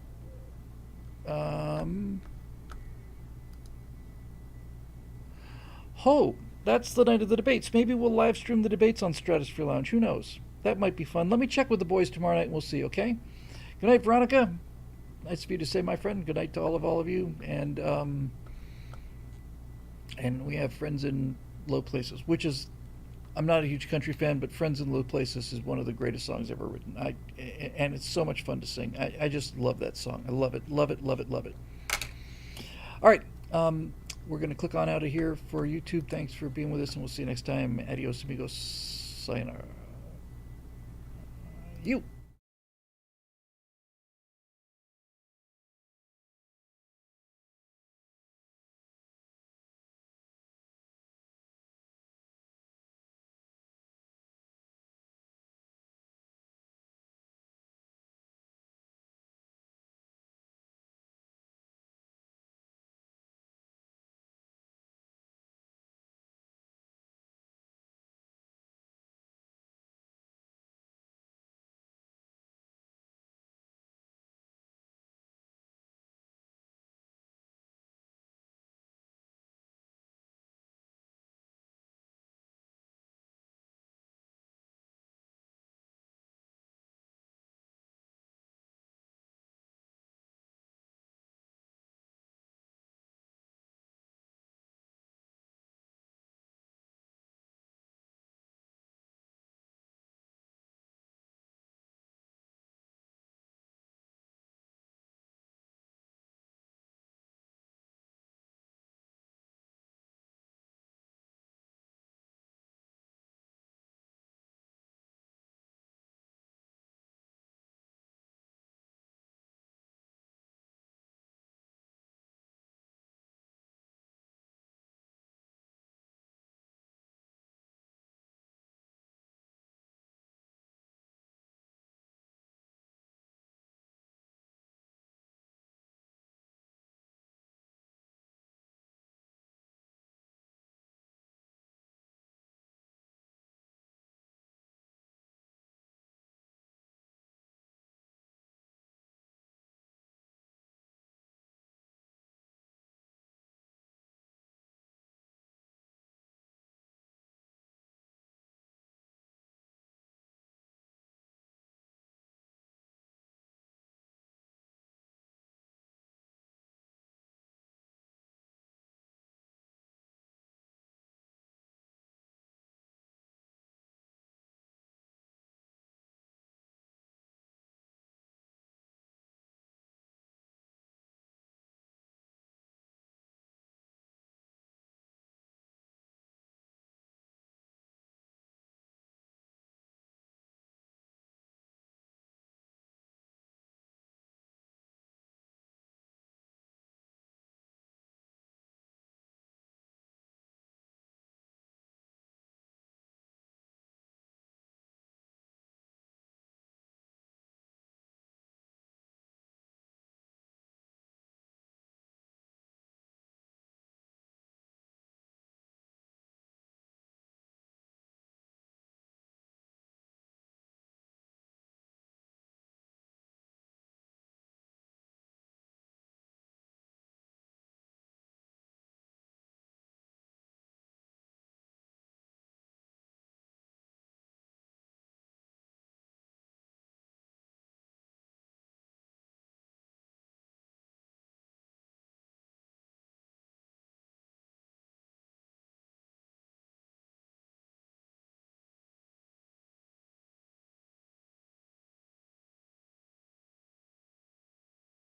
That's the night of the debates. Maybe we'll live stream the debates on Stratosphere Lounge. Who knows? That might be fun. Let me check with the boys tomorrow night, and we'll see, okay? Good night, Veronica. Nice of you to say, my friend. Good night to all of you. And we have Friends in Low Places, which is, I'm not a huge country fan, but Friends in Low Places is one of the greatest songs ever written. And it's so much fun to sing. I just love that song. I love it, love it, love it, love it. All right. We're going to click on out of here for YouTube. Thanks for being with us, and we'll see you next time. Adios, amigos. Sayonara. You.